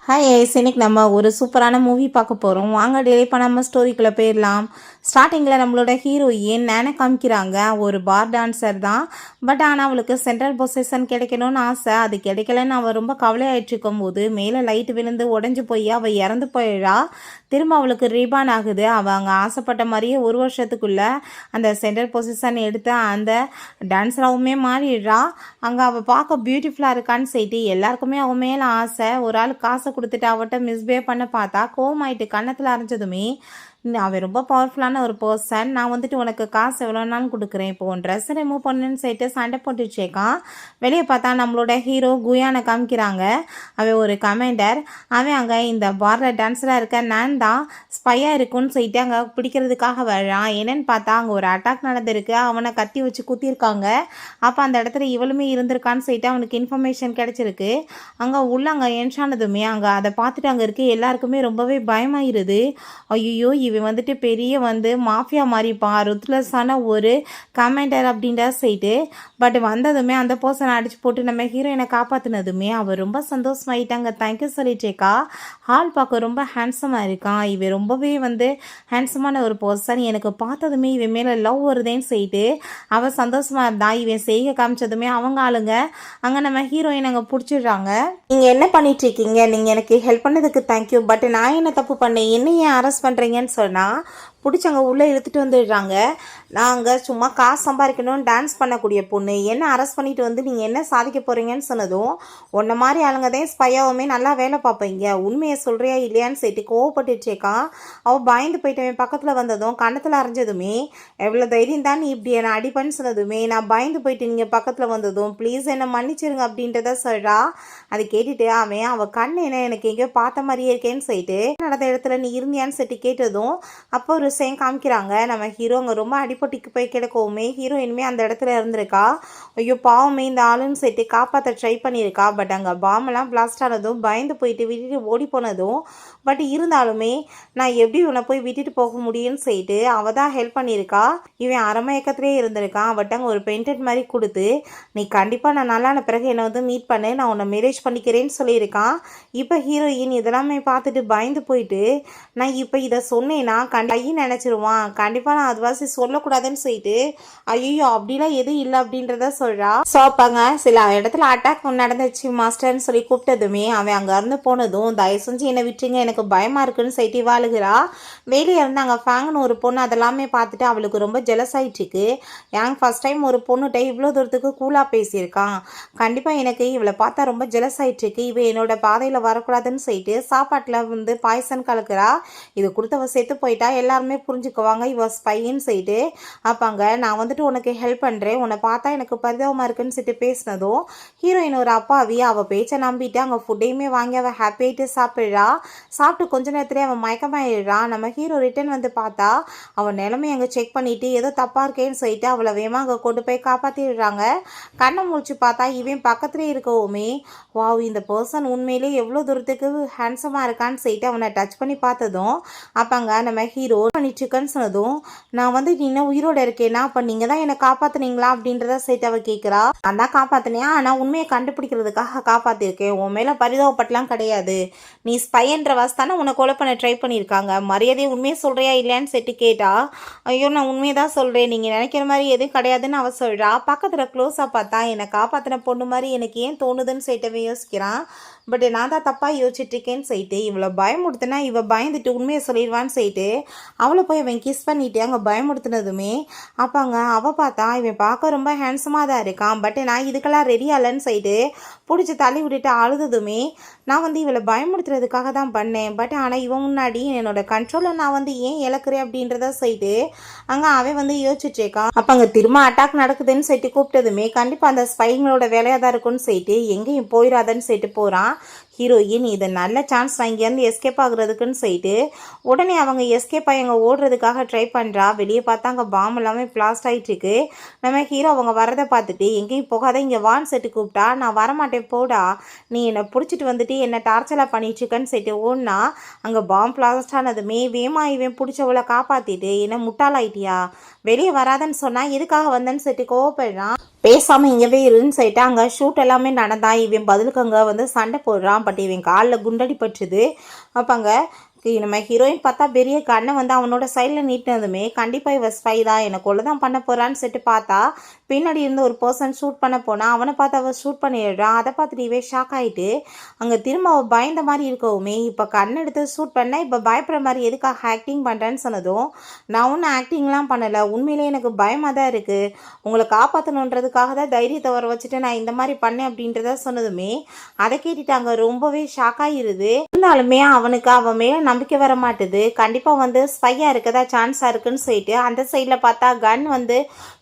Hi ice, இன்னைக்கு நம்ம ஒரு சூப்பரான மூவி பார்க்க போகிறோம். வாங்க டிலே பண்ணாமல் ஸ்டோரிக்குள்ளே போயிடலாம். ஸ்டார்டிங்கில் நம்மளோட ஹீரோயின் நேனை காமிக்கிறாங்க. ஒரு பார் டான்ஸர் தான். பட் ஆனால் அவளுக்கு சென்ட்ரல் பொசிஷன் கிடைக்கணும்னு ஆசை. அது கிடைக்கலன்னு அவள் ரொம்ப கவலையாயிட்டு இருக்கும்போது மேலே லைட் விழுந்து உடஞ்சி போய் அவள் இறந்து போயிடா. திரும்ப அவளுக்கு ரீபான் ஆகுது. அவள் அங்கே ஆசைப்பட்ட மாதிரியே ஒரு வருஷத்துக்குள்ளே அந்த சென்ட்ரல் பொசிஷன் எடுத்து அந்த டான்ஸராகவுமே மாறிடுறா. அங்கே அவள் பார்க்க பியூட்டிஃபுல்லாக இருக்கான்னு சொல்லிட்டு எல்லாருக்குமே அவன் மேலே ஆசை. ஒரு ஆள் காசை கொடுத்துட்டு அவட்ட மிஸ்பிஹேவ் பண்ண பார்த்தா கோவமாயிட்டு கன்னத்தில் அரைஞ்சதுமே, அவன் ரொம்ப பவர்ஃபுல்லான ஒரு பர்சன், நான் வந்துட்டு உனக்கு காசு எவ்வளோனாலும் கொடுக்குறேன், இப்போ உன் ட்ரெஸ் ரிமூவ் பண்ணுன்னு சொல்லிட்டு சண்டை போட்டு வச்சேக்கான். வெளியே பார்த்தா நம்மளோட ஹீரோ குயானை காமிக்கிறாங்க. அவன் ஒரு கமாண்டர். அவன் அங்கே இந்த பாரில் டான்ஸராக இருக்க நான் தான் ஸ்பையாக இருக்குன்னு சொல்லிட்டு அங்கே பிடிக்கிறதுக்காக வரான். என்னன்னு பார்த்தா அங்கே ஒரு அட்டாக் நடந்திருக்கு. அவனை கத்தி வச்சு குத்திருக்காங்க. அப்போ அந்த இடத்துல இவளுமே இருந்திருக்கான்னு சொல்லிட்டு அவனுக்கு இன்ஃபர்மேஷன் கிடச்சிருக்கு. அங்கே என்ஷானதுமே அங்கே அதை பார்த்துட்டு அங்கே இருக்க எல்லாருக்குமே ரொம்பவே பயமாயிருது. ஐயோ, இவன் வந்துட்டு பெரிய மாஃபியா மாதிரிப்பான், ருத்லெஸ்ஸான ஒரு கமெண்டர் அப்படின்ற சைட்டு. பட் வந்ததுமே அந்த பர்சனை அடிச்சு போட்டு நம்ம ஹீரோயினை காப்பாற்றினதுமே அவர் ரொம்ப சந்தோஷமாயிட்டாங்க. தேங்க்யூ சொல்லிட்டேக்கா. ஹால் பார்க்க ரொம்ப ஹேண்ட்ஸமாக இருக்கான். இவன் ரொம்பவே ஹேண்ட்ஸமான ஒரு பர்சன். எனக்கு பார்த்ததுமே இவன் மேலே லவ் வருதேன்னு சொல்லிட்டு அவள் சந்தோஷமாக இருந்தான். இவன் செய்க காமிச்சதுமே அவங்க ஆளுங்க அங்கே நம்ம ஹீரோயின் அங்கே பிடிச்சிடுறாங்க. நீங்கள் என்ன பண்ணிட்டு இருக்கீங்க? நீங்கள் எனக்கு ஹெல்ப் பண்ணதுக்கு தேங்க்யூ. பட் நான் என்ன தப்பு பண்ணேன்? என்ன ஏன் அரெஸ்ட் பண்ணுறீங்கன்னு சொன்னால் பிடிச்சவங்க உள்ளே இழுத்துட்டு வந்துடுறாங்க. நாங்கள் சும்மா காசு சம்பாதிக்கணும்னு டான்ஸ் பண்ணக்கூடிய பொண்ணு, என்ன அரெஸ்ட் பண்ணிட்டு நீங்கள் என்ன சாதிக்க போகிறீங்கன்னு சொன்னதும், உன்ன மாதிரி ஆளுங்க தான் ஸ்பையாவுமே நல்லா வேலை பார்ப்பீங்க, உண்மையை சொல்கிறியா இல்லையான்னு சொல்லிட்டு கோவப்பட்டுச்சேக்கான். அவள் பயந்து போயிட்டவன் பக்கத்தில் வந்ததும் கன்னத்தில் அரைஞ்சதுமே, எவ்வளோ தைரியம் தான் நீ இப்படி என்னை அடிப்பன்னு சொன்னதுமே, நான் பயந்து போயிட்டு நீங்கள் பக்கத்தில் வந்ததும் ப்ளீஸ் என்னை மன்னிச்சிருங்க அப்படின்றத சொல்கிறா. அதை கேட்டுட்டு அவள் கண் என்ன எனக்கு எங்கேயோ பார்த்த மாதிரியே இருக்கேன்னு சொல்லிட்டு நடந்த இடத்துல நீ இருந்தியான்னு சொல்லிட்டு கேட்டதும் அப்போ ஒரு சேம் காமிக்கிறாங்க. நம்ம ஹீரோ அங்கே ரொம்ப அடிப்பட்டிக்கு போய் கிடக்கவுமே ஹீரோயினுமே அந்த இடத்துல இருந்திருக்கா. ஐயோ பாவமே இந்த ஆளுன்னு சொல்லிட்டு காப்பாற்ற ட்ரை பண்ணியிருக்கா. பட் அங்கே பாம்பெல்லாம் பிளாஸ்ட் ஆனதும் பயந்து போயிட்டு விட்டுட்டு ஓடி போனதும், பட் இருந்தாலுமே நான் எப்படி உன்னை போய் விட்டுட்டு போக முடியும்னு சொல்லிட்டு அவள் தான் ஹெல்ப் பண்ணியிருக்கா. இவன் அரமயக்கத்திலே இருந்திருக்கான். பட் அங்கே ஒரு பெயிண்டட் மாதிரி கொடுத்து நீ கண்டிப்பாக நான் நல்லான பிறகு என்னை மீட் பண்ணு, நான் உன்னை மேரேஜ் பண்ணிக்கிறேன்னு சொல்லியிருக்கான். இப்போ ஹீரோயின் இதெல்லாமே பார்த்துட்டு பயந்து போயிட்டு நான் இப்போ இதை சொன்னேன்னா கண்டிப்பாக நினச்சிருவான், கண்டிப்பாக நான் அதுவாசி சொல்லக்கூடாதுன்னு சொல்லிட்டு ஐயோ அப்படிலாம் எதுவும் இல்லை அப்படின்றத சொல்கிறா. ஸோ அப்பாங்க சில இடத்துல அட்டாக் நடந்துச்சு மாஸ்டர்னு சொல்லி கூப்பிட்டதுமே அவன் அங்கே இருந்து போனதும் தயவு செஞ்சு என்னை விட்டுருங்க, எனக்கு பயமாக இருக்குன்னு சொல்லிட்டு வாழுகிறா. வெளியே இருந்து அங்கே ஃபேங்குன்னு ஒரு பொண்ணு அதெல்லாமே பார்த்துட்டு அவளுக்கு ரொம்ப ஜெலஸ் ஆகிட்டுருக்கு. ஏன் ஃபர்ஸ்ட் டைம் ஒரு பொண்ணுகிட்ட இவ்வளோ தூரத்துக்கு கூலாக பேசியிருக்கான், கண்டிப்பாக எனக்கு இவளை பார்த்தா ரொம்ப ஜெலஸ் ஆகிட்டுருக்கு, இவ என்னோட பாதையில் வரக்கூடாதுன்னு சொல்லிட்டு சாப்பாட்டில் பாய்சன் கலக்கிறா. இது கொடுத்தவ சேர்த்து போயிட்டா எல்லாருமே புரிஞ்சுக்குவாங்க இவ ஸ்பைன்னு சொல்லிட்டு. அப்பாங்க நான் உனக்கு ஹெல்ப் பண்ணுறேன், உன்னை பார்த்தா எனக்கு பரிதாபமாக இருக்குன்னு சொல்லிட்டு பேசினதும் ஹீரோயின் ஒரு அப்பாவி அவள் பேச்சை நம்பிட்டு அங்கே ஃபுட்டையுமே வாங்கி அவள் ஹாப்பியாகிட்டு சாப்பிட்றா. சாப்பிட்டு கொஞ்ச நேரத்துலேயே அவன் மயக்கமாயிடுறான். நம்ம ஹீரோ ரிட்டன் பார்த்தா அவன் நிலைமை அங்கே செக் பண்ணிவிட்டு ஏதோ தப்பாக இருக்கேன்னு சொல்லிட்டு அவளை வேகமாக அங்கே கொண்டு போய் காப்பாற்றிடுறாங்க. கண்ணை முடிச்சு பார்த்தா இவன் பக்கத்துலேயே இருக்கவுமே வாவ் இந்த பர்சன் உண்மையிலே எவ்வளோ தூரத்துக்கு ஹேண்ட்ஸமாக இருக்கான்னு சொல்லிட்டு அவனை டச் பண்ணி பார்த்ததும் அப்பாங்க நம்ம ஹீரோ பண்ணிட்டுருக்கன்னு சொன்னதும் நான் நீ என்ன உயிரோட இருக்கேன்னா அப்போ நீங்கள் தான் என்னை காப்பாற்றுனீங்களா அப்படின்றத சேர்த்து அவள் கேட்குறா. நான் தான் காப்பாற்றினேன், ஆனால் உண்மையை கண்டுபிடிக்கிறதுக்காக காப்பாற்றிருக்கேன், உன் மேலே பரிதாபப்பட்டலாம் கிடையாது, நீ ஸ்பைன்ற வாஸ்தானே உன்னை கொலை பண்ண ட்ரை பண்ணியிருக்காங்க, மரியாதையை உண்மையை சொல்கிறியா இல்லையான்னு சேர்த்து கேட்டா ஐயோ நான் உண்மையை தான் சொல்கிறேன், நீங்கள் நினைக்கிற மாதிரி எதுவும் கிடையாதுன்னு அவள் சொல்கிறா. பக்கத்தில் க்ளோஸாக பார்த்தா என்னை காப்பாற்றின பொண்ணு மாதிரி எனக்கு ஏன் தோணுதுன்னு சேர்த்தவே யோசிக்கிறான். பட் நான் தான் தப்பாக யோசிச்சுட்ருக்கேன்னு சொல்லிட்டு இவளை பயமுடுத்தினா இவள் பயந்துட்டு உண்மையை சொல்லிடுவான்னு சொல்லிட்டு அவளை போய் அவன் கிஸ் பண்ணிட்டு அங்கே பயமுடுத்தினதுமே அப்பாங்க அவள் பார்த்தா இவன் பார்க்க ரொம்ப ஹேண்ட்ஸமாக தான் இருக்கான், பட் நான் இதுக்கெல்லாம் ரெடி ஆகலன்னு சொல்லிட்டு பிடிச்சி தள்ளி விட்டுட்டு அழுததுமே நான் இவளை பயமுடுத்துறதுக்காக தான் பண்ணேன், பட் ஆனால் இவன் முன்னாடி என்னோட கண்ட்ரோலை நான் ஏன் இழக்கிறேன் அப்படின்றத சொல்லிட்டு அங்கே அவன் யோசிச்சுட்ருக்கான். அப்போ அங்கே திரும்ப அட்டாக் நடக்குதுன்னு சொல்லிட்டு கூப்பிட்டதுமே கண்டிப்பாக அந்த ஸ்பைங்களோட வேலையாக தான் இருக்குன்னு சொல்லிட்டு எங்கேயும் போயிடாதன்னு சொல்லிட்டு போகிறான். ஹீரோயின் இது நல்ல சான்ஸ் தான் இங்கேருந்து எஸ்கேப் ஆகுறதுக்குன்னு சொல்லிட்டு உடனே அவங்க எஸ்கேப் ஆகி அங்கே ஓடுறதுக்காக ட்ரை பண்ணுறா. வெளியே பார்த்தா அங்கே பாம்பு எல்லாமே பிளாஸ்ட் ஆகிட்டுருக்கு. நம்ம ஹீரோ அவங்க வரதை பார்த்துட்டு எங்கேயும் போகாத இங்கே வான் செட்டு கூப்பிட்டா நான் வரமாட்டேன் போடா, நீ என்னை பிடிச்சிட்டு என்னை டார்ச்சலாக பண்ணிட்டுருக்கன்னு சொல்லிட்டு ஓடுனா அங்கே பாம்பு பிளாஸ்ட் ஆனதுமே வேமா இவன் பிடிச்சவளை காப்பாற்றிட்டு என்ன முட்டாளாயிட்டியா, வெளியே வராதன்னு சொன்னால் எதுக்காக வந்தேன்னு சொல்லிட்டு கோவப்படுறான். பேசாமல் இங்கேவே இருன்னு சொல்லிட்டு அங்கே ஷூட் எல்லாமே நடந்தா இவன் பதிலுக்கு அங்கே சண்டை போடுறான். போகிறான். பட் இவன் காலில் குண்டடி பட்டுது. அப்போங்க நம்ம ஹீரோயின் பார்த்தா பெரிய கண்ணை வந்து அவனோட சைடில் நீட்டினதுமே கண்டிப்பாக இவ ஸ்பை தான், என்னை கொள்ள தான் பண்ண போகிறான்னு சொல்லிட்டு பார்த்தா பின்னாடி இருந்து ஒரு பர்சன் ஷூட் பண்ண போனால் அவனை பார்த்து அவள் ஷூட் பண்ணிடுறான். அதை பார்த்துட்டு இவே ஷாக் ஆகிட்டு அங்கே திரும்ப அவள் பயந்த மாதிரி இருக்கவுமே இப்போ கண் எடுத்து ஷூட் பண்ண இப்போ பயப்படுற மாதிரி எதுக்காக ஆக்டிங் பண்ணுறேன்னு சொன்னதும் நான் ஒன்றும் ஆக்டிங்லாம் பண்ணலை, உண்மையிலே எனக்கு பயமாக தான் இருக்குது, உங்களை காப்பாற்றணுன்றதுக்காக தான் தைரியத்தை வர வச்சுட்டு நான் இந்த மாதிரி பண்ணேன் அப்படின்றத சொன்னதுமே அதை கேட்டுட்டு அங்கே ரொம்பவே ஷாக் ஆகிருது. இருந்தாலுமே அவனுக்கு அவன் மேலே நம்பிக்கை வர மாட்டுது. கண்டிப்பாக வந்து ஸ்பையாக இருக்கதா சான்ஸாக இருக்குன்னு சொல்லிட்டு அந்த சைடில் பார்த்தா கன் வந்து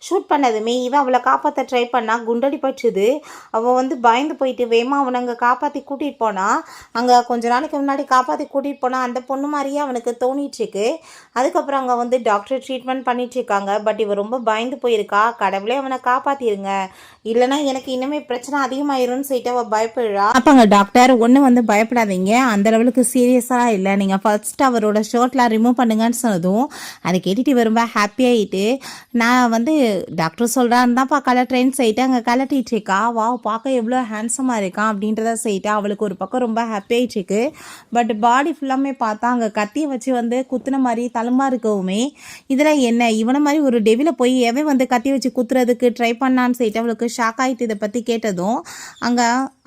ஷூட் பண்ணதுமே இவன் அவளை காப்பாற்ற ட்ரை பண்ணா குண்டடி பட்டுது. அவள் வந்து பயந்து போயிட்டு வேமா அவனை அங்கே காப்பாற்றி கூட்டிகிட்டு போனான். அங்கே கொஞ்ச நாளைக்கு முன்னாடி காப்பாற்றி கூட்டிகிட்டு போனால் அந்த பொண்ணு மாதிரியே அவனுக்கு தோணிட்டுருக்கு. அதுக்கப்புறம் அங்கே வந்து டாக்டர் ட்ரீட்மெண்ட் பண்ணிட்டுருக்காங்க. பட் இவன் ரொம்ப பயந்து போயிருக்கா. கடவுளே அவனை காப்பாற்றிருங்க, இல்லைனா எனக்கு இன்னுமே பிரச்சனை அதிகமாயிரும்னு சொல்லிட்டு அவள் பயப்படுறா. அப்போ அங்கே டாக்டர் ஒன்று வந்து பயப்படாதீங்க, அந்த லெவலுக்கு சீரியஸாக இல்லை, நீங்கள் ஃபர்ஸ்ட் அவரோட ஷர்ட்லாம் ரிமூவ் பண்ணுங்கன்னு சொன்னதும் அதை கேட்டுட்டு இவ ரொம்ப ஹாப்பி ஆகிட்டு நான் வந்து டாக்டர் சொல்கிறான்னு தான்ப்பா கலட்டுறேன்னு சொல்லிட்டு அங்கே கலட்டிட்டு இருக்கா. வா பார்க்க எவ்வளோ ஹேண்ட்ஸமாக இருக்கான் அப்படின்றத சொல்லிட்டு அவளுக்கு ஒரு பக்கம் ரொம்ப ஹாப்பி ஆகிட்டுருக்கு. பட் பாடி ஃபுல்லாமே பார்த்தா அங்கே கத்தியை வச்சு வந்து குத்துன மாதிரி தழும்பா இருக்கவுமே இதில் என்ன இவனை மாதிரி ஒரு டெவில போய் எவன் வந்து கத்தி வச்சு குத்துறதுக்கு ட்ரை பண்ணான்னு சொல்லிட்டு அவளுக்கு ஷாக் ஆகிட்டு இதை பற்றி கேட்டதும்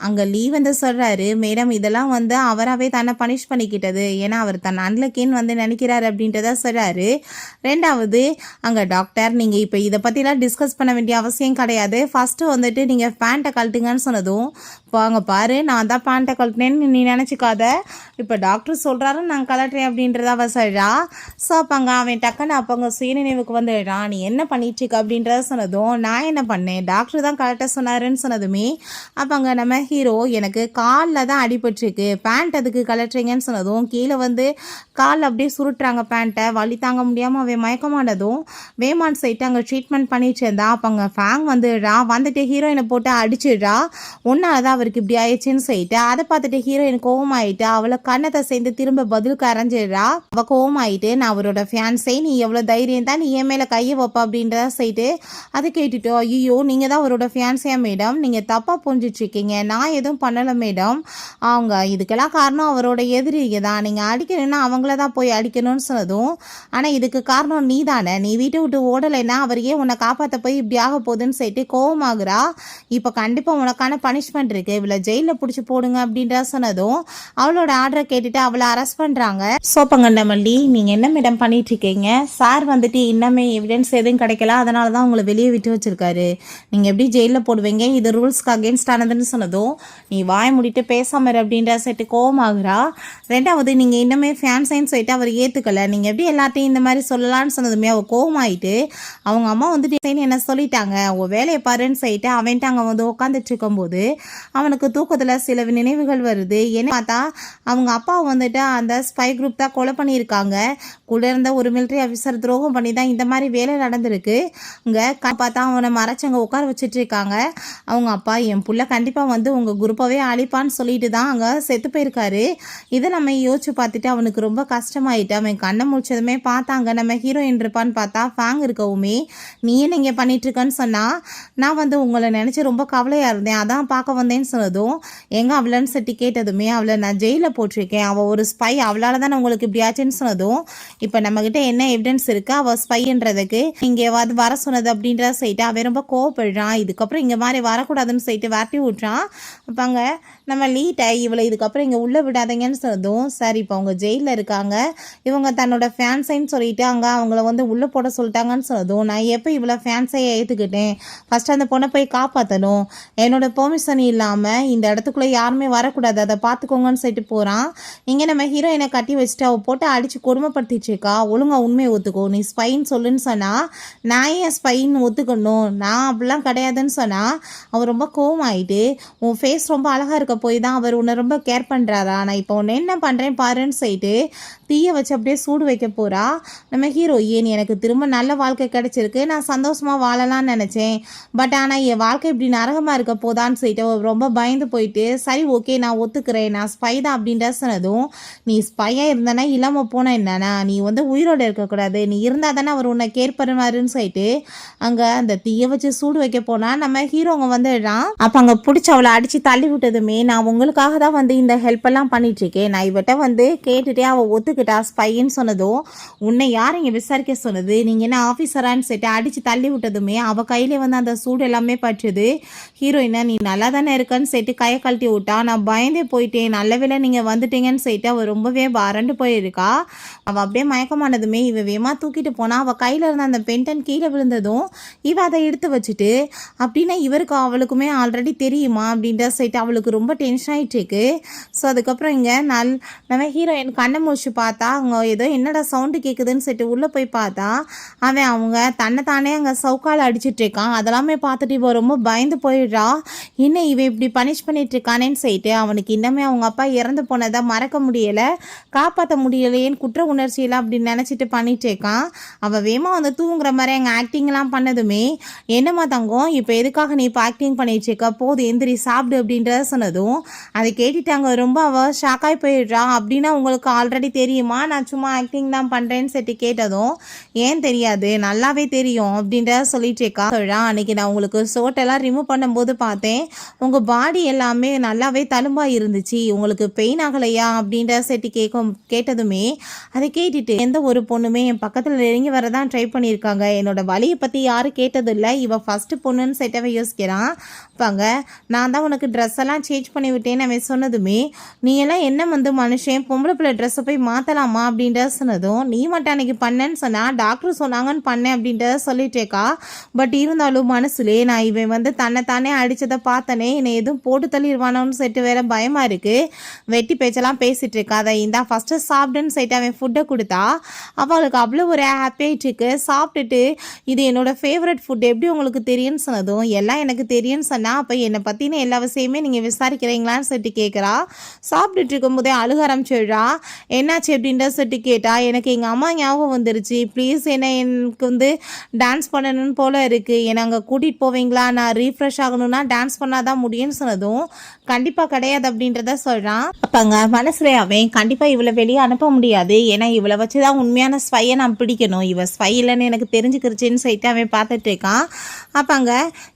அங்கே லீவ் வந்து சொல்கிறாரு, மேடம் இதெல்லாம் வந்து அவராகவே தன்னை பனிஷ் பண்ணிக்கிட்டது, ஏன்னா அவர் தன் அன்லக்கின்னு வந்து நினைக்கிறாரு அப்படின்றத சொல்கிறாரு. ரெண்டாவது அங்கே டாக்டர் நீங்கள் இப்போ இதை பற்றிலாம் டிஸ்கஸ் பண்ண வேண்டிய அவசியம் கிடையாது, ஃபஸ்ட்டு வந்துட்டு நீங்கள் பேண்ட்டை கழட்டுங்கன்னு சொன்னதும் அங்கே பாரு நான் தான் பேண்ட்டை கழட்டினேன்னு நீ நினச்சிக்காத, இப்போ டாக்டர் சொல்கிறாரு நான் கலட்டுறேன் அப்படின்றத அவ சொல்கிறா. ஸோ அப்போங்க அவன் டக்குன்னு அப்போங்க சுயநினைவுக்கு வந்துடுறான். நீ என்ன பண்ணிட்டுருக்க அப்படின்றத சொன்னதும் நான் என்ன பண்ணேன், டாக்டர் தான் கலட்ட சொன்னாருன்னு சொன்னதுமே அப்போங்க நம்ம ஹீரோ எனக்கு காலில் தான் அடிபட்டுருக்கு, பேண்ட் அதுக்கு கலட்டுறீங்கன்னு சொன்னதும் கீழே வந்து காலில் அப்படியே சுருட்டுறாங்க பேண்ட்டை, வலி தாங்க முடியாமல் அவன் மயக்கமானதும் வேமான் சைட்டு அங்கே ட்ரீட்மெண்ட் பண்ணிட்டு இருந்தா. அப்போ அங்கே ஃபேங் வந்துடுறா, வந்துட்டு ஹீரோயினை போட்டு அடிச்சிடுறா, ஒன்றால் தான் அவருக்கு இப்படி ஆயிடுச்சுன்னு சொல்லிட்டு அதை பார்த்துட்டு ஹீரோயின் கோவமாயிட்டு அவளை கண்ணத்தை சேர்ந்து திரும்ப பதிலுக்கு அரைஞ்சிடுறா. அவள் கோவமாயிட்டு நான் அவரோட ஃபேன்ஸை, நீ எவ்வளோ தைரியம் தான் நீ என் மேலே கையை வைப்பா அப்படின்றத சொல்லிட்டு அதை கேட்டுட்டு ஐயோ நீங்கள் தான் அவரோட ஃபேன்ஸையா மேடம், நீங்கள் தப்பாக புரிஞ்சிட்ருக்கீங்க, நான் எதுவும் பண்ணலை மேடம், அவங்க இதுக்கெல்லாம் காரணம் அவரோட எதிரிங்க தான், நீங்கள் அடிக்கணும்னா அவங்கள தான் போய் அடிக்கணும்னு சொன்னதும் ஆனால் இதுக்கு காரணம் நீ தானே, நீ வீட்டை விட்டு ஓடலைன்னா அவரையே உன்னை காப்பாற்ற போய் இப்படி ஆக போகுதுன்னு சொல்லிட்டு கோவமாகறா. இப்போ கண்டிப்பாக உனக்கான பனிஷ்மெண்ட் இருக்குது, இவளை ஜெயிலில் பிடிச்சி போடுங்க அப்படின்ற சொன்னதும் அவளோட ஆர்டரை கேட்டுட்டு அவளை அரெஸ்ட் பண்ணுறாங்க. சோப்பங்க நம்மளி நீங்கள் என்ன மேடம் பண்ணிட்டு இருக்கீங்க, சார் வந்துட்டு இன்னமே எவிடன்ஸ் எதுவும் கிடைக்கல, அதனால தான் உங்களை வெளியே விட்டு வச்சிருக்காரு, நீங்கள் எப்படி ஜெயிலில் போடுவீங்க, இது ரூல்ஸ்க்கு அகேன்ஸ்ட் ஆனதுன்னு சொன்னதும் நீ வாய முடிட்டு பேசாம அப்படின்ற செட்டு கோவமாகறா. ரெண்டாவது நீங்கள் இன்னமே ஃபேன்ஸைன்னு சொல்லிட்டு அவர் ஏற்றுக்கலை, நீங்கள் எப்படி எல்லாத்தையும் இந்த மாதிரி சொல்லலான்னு சொன்னதுமே அவள் கோவமாயிட்டு அவங்க அம்மா வந்துட்டு என்ன சொல்லிட்டாங்க உன் வேலையை பாருன்னு சொல்லிட்டு அவன்ட்டு அங்கே வந்து உட்காந்துட்டு இருக்கும்போது அவனுக்கு தூக்கத்தில் சில நினைவுகள் வருது. என்ன பார்த்தா அவங்க அப்பா வந்துட்டு அந்த ஸ்பை குரூப் தான் கொலை பண்ணியிருக்காங்க, கூட இருந்த ஒரு மிலிட்ரி ஆஃபீஸர் துரோகம் பண்ணி தான் இந்த மாதிரி வேலை நடந்திருக்கு. இங்கே பார்த்தா அவனை மறைச்சவங்க உட்கார வச்சுட்டு இருக்காங்க. அவங்க அப்பா என் புள்ள கண்டிப்பாக வந்து உங்கள் குரூப்பாகவே அழிப்பான்னு சொல்லிட்டு தான் அங்கே செத்து போயிருக்காரு. இதை நம்ம யோசிச்சு பார்த்துட்டு அவனுக்கு ரொம்ப கஷ்டமாயிட்டு அவன் கண்ணை முடிச்சதுமே பார்த்தாங்க நம்ம ஹீரோயின் இருப்பான்னு பார்த்தா ஃபேங் இருக்கவுமே நீ என்ன இங்கே பண்ணிட்டு இருக்கன்னு சொன்னால் நான் வந்து உங்களை நினச்சி ரொம்ப கவலையாக இருந்தேன், அதான் பார்க்க வந்தேன்னு சொன்னதும் எங்கே அவளன்னு சட்டி கேட்டதுமே அவளை நான் ஜெயிலில் போட்டிருக்கேன், அவள் ஒரு ஸ்பை, அவளால் தானே உங்களுக்கு இப்படி ஆச்சுன்னு சொன்னதும் இப்போ நம்மக்கிட்ட என்ன எவிடன்ஸ் இருக்குது அவள் ஸ்பைன்றதுக்கு இங்கே வர சொன்னது அப்படின்ற சொல்லிட்டு அவன் ரொம்ப கோவப்படுறான். இதுக்கப்புறம் இங்கே மாதிரி வரக்கூடாதுன்னு சொல்லிட்டு வாட்டி விட்றான். அப்பாங்க நம்ம லீட்டை இவளை இதுக்கப்புறம் இங்கே உள்ளே விடாதீங்கன்னு சொன்னதும் சரி இப்போ அவங்க ஜெயிலில் இருக்காங்க, இவங்க தன்னோட ஃபேன்ஸைன்னு சொல்லிட்டு அங்கே அவங்கள வந்து உள்ளே போட சொல்லிட்டாங்கன்னு சொன்னதும் நான் எப்போ இவ்வளோ ஃபேன்ஸையை ஏற்றுக்கிட்டேன், ஃபஸ்ட் அந்த பொண்ணை போய் காப்பாற்றணும், என்னோட பெர்மிஷன் இல்லாமல் இந்த இடத்துக்குள்ளே யாருமே வரக்கூடாது, அதை பார்த்துக்கோங்கன்னு சொல்லிட்டு போகிறான். இங்கே நம்ம ஹீரோயினை கட்டி வச்சுட்டு அவள் போட்டு அடித்து கொடுமைப்படுத்திச்சிருக்கா, ஒழுங்கா உண்மையை ஒத்துக்கோ, நீ ஸ்பைன்னு சொல்லுன்னு சொன்னால் நான் ஏன் ஸ்பைன்னு ஒத்துக்கணும், நான் அப்படிலாம் கிடையாதுன்னு சொன்னால் அவர் ரொம்ப கோவமாயிட்டு உன் ஃபேஸ் ரொம்ப அழகாக இருக்க போய் தான் அவர் உன்னை ரொம்ப கேர் பண்ணுறாரா, நான் இப்போ உன்னை என்ன பண்ணுறேன் பாருன்னு சொல்லிட்டு தீயை வச்சு அப்படியே சூடு வைக்க போகிறா. நம்ம ஹீரோயின் எனக்கு திரும்ப நல்ல வாழ்க்கை கிடைச்சிருக்கு, நான் சந்தோஷமாக வாழலாம்னு நினச்சேன், பட் ஆனால் என் வாழ்க்கை இப்படி நரகமாக இருக்க போதான்னு சொல்லிட்டு ரொம்ப பயந்து போயிட்டு சரி ஓகே நான் ஒத்துக்கிறேன் நான் ஸ்பை தான் அப்படின்ற சொன்னதும் நீ ஸ்பையாக இருந்தனா இல்லாமல் போனால் என்னன்னா நீ வந்து உயிரோடு இருக்கக்கூடாது, நீ இருந்தால் தானே அவர் உன்னை கேர் பண்ணுவாருன்னு சொல்லிட்டு அங்கே அந்த தீயை வச்சு சூடு வைக்க போனால் நம்ம ஹீரோங்க வந்துடுறான். அப்போ அங்கே பிடிச்சி அவளை அடித்து தள்ளி விட்டதுமே நான் உங்களுக்காக தான் வந்து இந்த ஹெல்ப்பெல்லாம் பண்ணிகிட்ருக்கேன், நான் இவட்ட வந்து கேட்டுகிட்டே அவள் ஒத்துக்கிட்டா ஸ்பைன்னு சொன்னதும், உன்னை யார் இங்கே விசாரிக்க சொன்னது, நீங்கள் என்ன ஆஃபீஸரான்னு சொல்லிட்டு அடித்து தள்ளி விட்டதுமே அவள் கையிலே வந்து அந்த சூடு எல்லாமே பற்றுது. ஹீரோயினை நீ நல்லா தானே இருக்கன்னு சொல்லிட்டு கையை கழட்டி விட்டா. நான் பயந்தே போயிட்டேன், நல்ல வேளை நீங்கள் வந்துட்டீங்கன்னு சொல்லிட்டு அவள் ரொம்பவே வறண்டு போயிருக்கா. அவள் அப்படியே மயக்கமானதுமே இவ வேமா தூக்கிட்டு போனால் அவள் கையில் இருந்த அந்த பென்டன் கீழே விழுந்ததும் இவ அதை எடுத்து வச்சுட்டு, அப்படின்னா இவருக்கு அவளுக்குமே ஆல்ரெடி தெரியுமா அப்படின்ற சொல்லிட்டு அவளுக்கு ரொம்ப டென்ஷன் ஆகிட்டு இருக்கு. ஸோ அதுக்கப்புறம் இங்கே நம்ம ஹீரோயின் கண்ணை முடிச்சு பார்த்தா அவங்க ஏதோ என்னடா சவுண்டு கேட்குதுன்னு சொல்லிட்டு உள்ளே போய் பார்த்தா அவன் அவங்க தன்னைத்தானே அங்கே சவுக்கால் அடிச்சிட்டு இருக்கான். அதெல்லாமே பார்த்துட்டு இவ ரொம்ப பயந்து போயிடுறா. என்ன இவன் இப்படி பனிஷ் பண்ணிட்டு இருக்கானேன்னு சொல்லிட்டு அவனுக்கு இன்னமே அவங்க அப்பா இறந்து போனதை மறக்க முடியலை, காப்பாற்ற முடியலையேன்னு குற்ற உணர்ச்சியெல்லாம் அப்படி நினச்சிட்டு பண்ணிட்டு இருக்கான். அவள் வேமா வந்து தூங்குற மாதிரி எங்கள் ஆக்டிங்லாம் பண்ணதுமே என்னம்மா தங்கம் இப்போ எதுக்காக நீ இப்போ ஆக்டிங் பண்ணிட்டு இருக்க, போது எந்திரி சாப்பிடு அப்படின்றத சொன்னதும் அதை கேட்டுட்டாங்க. ரொம்ப அவள் ஷாக்காகி போயிடுறா. அப்படின்னா உங்களுக்கு ஆல்ரெடி தெரியுமா நான் சும்மா ஆக்டிங் தான் பண்ணுறேன்னு சொல்லிட்டு கேட்டதும், ஏன் தெரியாது, நல்லாவே தெரியும் அப்படின்றத சொல்லிட்டு இருக்கா. அன்னைக்கு நான் உங்களுக்கு சோட்டெல்லாம் ரிமூவ் பண்ணும்போது பார்த்தேன், உங்கள் பாடி எல்லாமே நல்லாவே தழும்பாக இருந்துச்சு, உங்களுக்கு பெயின் ஆகலையா அப்படின்ற செட்டு கேட்டதுமே அதை கேட்டுட்டு எந்த ஒரு பொண்ணுமே என் பக்கத்தில் நெருங்கி வரதான் ட்ரை பண்ணியிருக்காங்க, என்னோட வலியை பற்றி யாரும் கேட்டதில்லை, இவ ஃபஸ்ட்டு பொண்ணுன்னு செட்டவை யோசிக்கிறான். பாங்க நான் தான் உனக்கு ட்ரெஸ் எல்லாம் சேஞ்ச் பண்ணி விட்டேன்னு அவன் சொன்னதுமே, நீ எல்லாம் என்ன வந்து மனுஷன் பொம்பளை பிள்ளை ட்ரெஸ்ஸை போய் மாற்றலாமா அப்படின்றத சொன்னதும், நீ மட்டும் அன்னைக்கு பண்ணேன்னு சொன்னால் டாக்டர் சொன்னாங்கன்னு பண்ணேன் அப்படின்றத சொல்லிட்டேக்கா. பட் இருந்தாலும் மனசுலே நான் இவன் வந்து தன்னைத்தானே அடித்ததை பார்த்தனே, என்னை எதுவும் போட்டு தள்ளிடுவானோன்னு சொல்லிட்டு வேற பயமாக இருக்குது, வெட்டி பேச்செல்லாம் பேசிகிட்டு இருக்கா. அதை இந்தா ஃபஸ்ட்டு சாப்பிடுன்னு சொல்லிட்டு அவன் ஃபுட்டை கொடுத்தா. அவளுக்கு அவ்வளோ ஒரு ஹாப்பியாகிட்டு இருக்கு. சாப்பிட்டுட்டு இது என்னோடய ஃபேவரட் ஃபுட் எப்படி உங்களுக்கு தெரியும்னு சொன்னதும், எல்லாம் எனக்கு தெரியும்னு சொன்னால் அப்போ என்னை பற்றின எல்லா விஷயமே நீங்கள் விசாரிக்கிறீங்களான்னு சொல்லிட்டு கேட்குறா. சாப்பிட்டுட்டு இருக்கும்போதே அழுக ஆரம்பிச்சிடுறா. என்னாச்சு அப்படின்ற சொல்லிட்டு கேட்டா, எனக்கு எங்கள் அம்மா ஞாபகம் வந்துருச்சு, ப்ளீஸ் எனக்கு வந்து டான்ஸ் பண்ணணும்னு போல் இருக்குது, என்னை அங்கே கூட்டிகிட்டு போவீங்களா, நான் ரீஃப்ரெஷ் ஆகணும்னா டான்ஸ் பண்ணால் தான் முடியும்னு சொன்னதும், கண்டிப்பாக கிடையாது அப்படின்றத சொல்கிறான். அப்போங்க மனசுல அவன் கண்டிப்பாக இவளை வெளியே அனுப்ப முடியாது, ஏன்னா இவளை வச்சு தான் உண்மையான ஸ்பையை நான் பிடிக்கணும், இவள் ஸ்பை இல்லைன்னு எனக்கு தெரிஞ்சுக்கிருச்சின்னு சொல்லிட்டு அவன் பார்த்துட்டு இருக்கான். அப்போங்க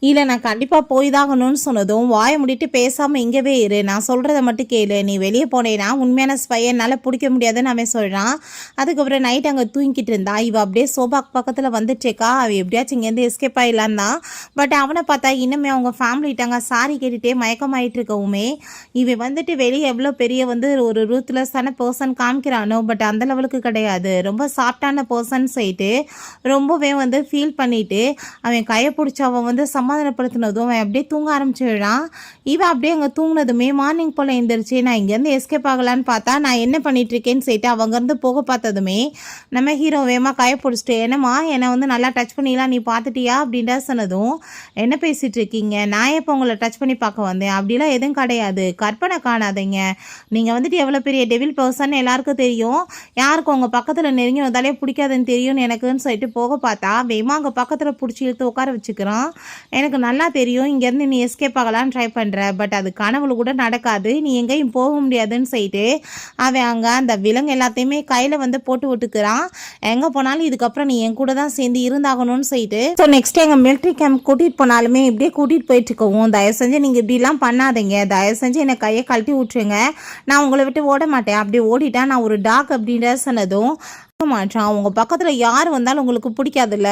இல்லை நான் கண்டிப்பாக போய் தாகணும்னு சொன்னதும், வாயை முடிட்டு பேசாமல் இங்கேவே இரு, நான் சொல்கிறத மட்டும் கேளு, நீ வெளியே போனேன்னா உண்மையான ஸ்பையை என்னால் பிடிக்க முடியாதுன்னு அவன் சொல்கிறான். அதுக்கப்புறம் நைட் அங்கே தூங்கிட்டு இருந்தா. இவள் அப்படியே சோபாக்கு பக்கத்தில் வந்துட்டுருக்கா. அவள் எப்படியாச்சும் இங்கேருந்து எஸ்கேப் ஆகிடலாம் தான். பட் அவனை பார்த்தா இன்னுமே அவங்க ஃபேமிலிட்டாங்க சாரி கேட்டுகிட்டே மயக்கமாயிட்டு இருக்கவுமே, இவன் வந்துட்டு வெளியே எவ்வளோ பெரிய வந்து ஒரு ரூத்லெஸ்ஸான பர்சன் காமிக்கிறானோ, பட் அந்த லெவலுக்கு கிடையாது, ரொம்ப சாஃப்டான பர்சன் சொல்லிட்டு ரொம்பவே வந்து ஃபீல் பண்ணிவிட்டு அவன் கையை பிடிச்சி அவன் வந்து சமாதானப்படுத்தினதும் அவன் அப்படியே தூங்க ஆரம்பிச்சிடுறான். இவன் அப்படியே அங்கே தூங்கினதுமே மார்னிங் போல் எழுந்திரிச்சு நான் இங்கேருந்து எஸ்கேப் ஆகலான்னு பார்த்தா நான் என்ன பண்ணிகிட்ருக்கேன்னு சொல்லிட்டு அவங்கேருந்து போக பார்த்ததுமே நம்ம ஹீரோ வேமா கையை பிடிச்சிட்டு, என்னம்மா என்னை வந்து நல்லா டச் பண்ணிக்கலாம் நீ பார்த்துட்டியா அப்படின்றா சொன்னதும், என்ன பேசிகிட்டு இருக்கீங்க, நான் எப்போ உங்களை டச் பண்ணி பார்க்க வந்தேன், அப்படிலாம் எதுவும் கிடையாது, கற்பனை காணாதீங்க, நீங்கள் வந்துட்டு எவ்வளோ பெரிய டெவில் பர்சன் எல்லாருக்கும் தெரியும், யாருக்கும் உங்கள் பக்கத்தில் நெருங்கி வந்தாலே பிடிக்காதுன்னு தெரியும்னு எனக்குன்னு சொல்லிட்டு போக பார்த்தா வேமா அங்கே பக்கத்தில் பிடிச்சி இழுத்து உட்கார வச்சுக்கிறான். எனக்கு நல்லா தெரியும் இங்கேருந்து நீ எஸ்கேப் ஆகலான்னு ட்ரை பண்ணுற, பட் அது கனவுல கூட நடக்காது, நீ எங்கேயும் போக முடியாதுன்னு சொல்லிட்டு அவன் அங்கே அந்த விலங்கு எல்லாத்தையுமே கையில் வந்து போட்டு விட்டுக்கிறான். எங்கே போனாலும் இதுக்கப்புறம் நீ என் கூட தான் சேர்ந்து இருந்தாகணும்னு சொல்லிட்டு, ஸோ நெக்ஸ்ட் எங்கள் மிலிட்ரி கேம்ப் கூட்டிகிட்டு போனாலுமே இப்படியே கூட்டிகிட்டு போயிட்டு இருக்கவும், தயவு செஞ்சு நீங்கள் இப்படிலாம் பண்ணாதீங்க, தயவு செஞ்சு என்னை கையை கழட்டி விட்டுருங்க, நான் உங்களை விட்டு ஓட மாட்டேன், அப்படி ஓடிட்டா நான் ஒரு டாக் அப்படின்ற சொன்னதும் மாட்டான். உங்கள் பக்கத்தில் யார் வந்தாலும் உங்களுக்கு பிடிக்காதுல்ல,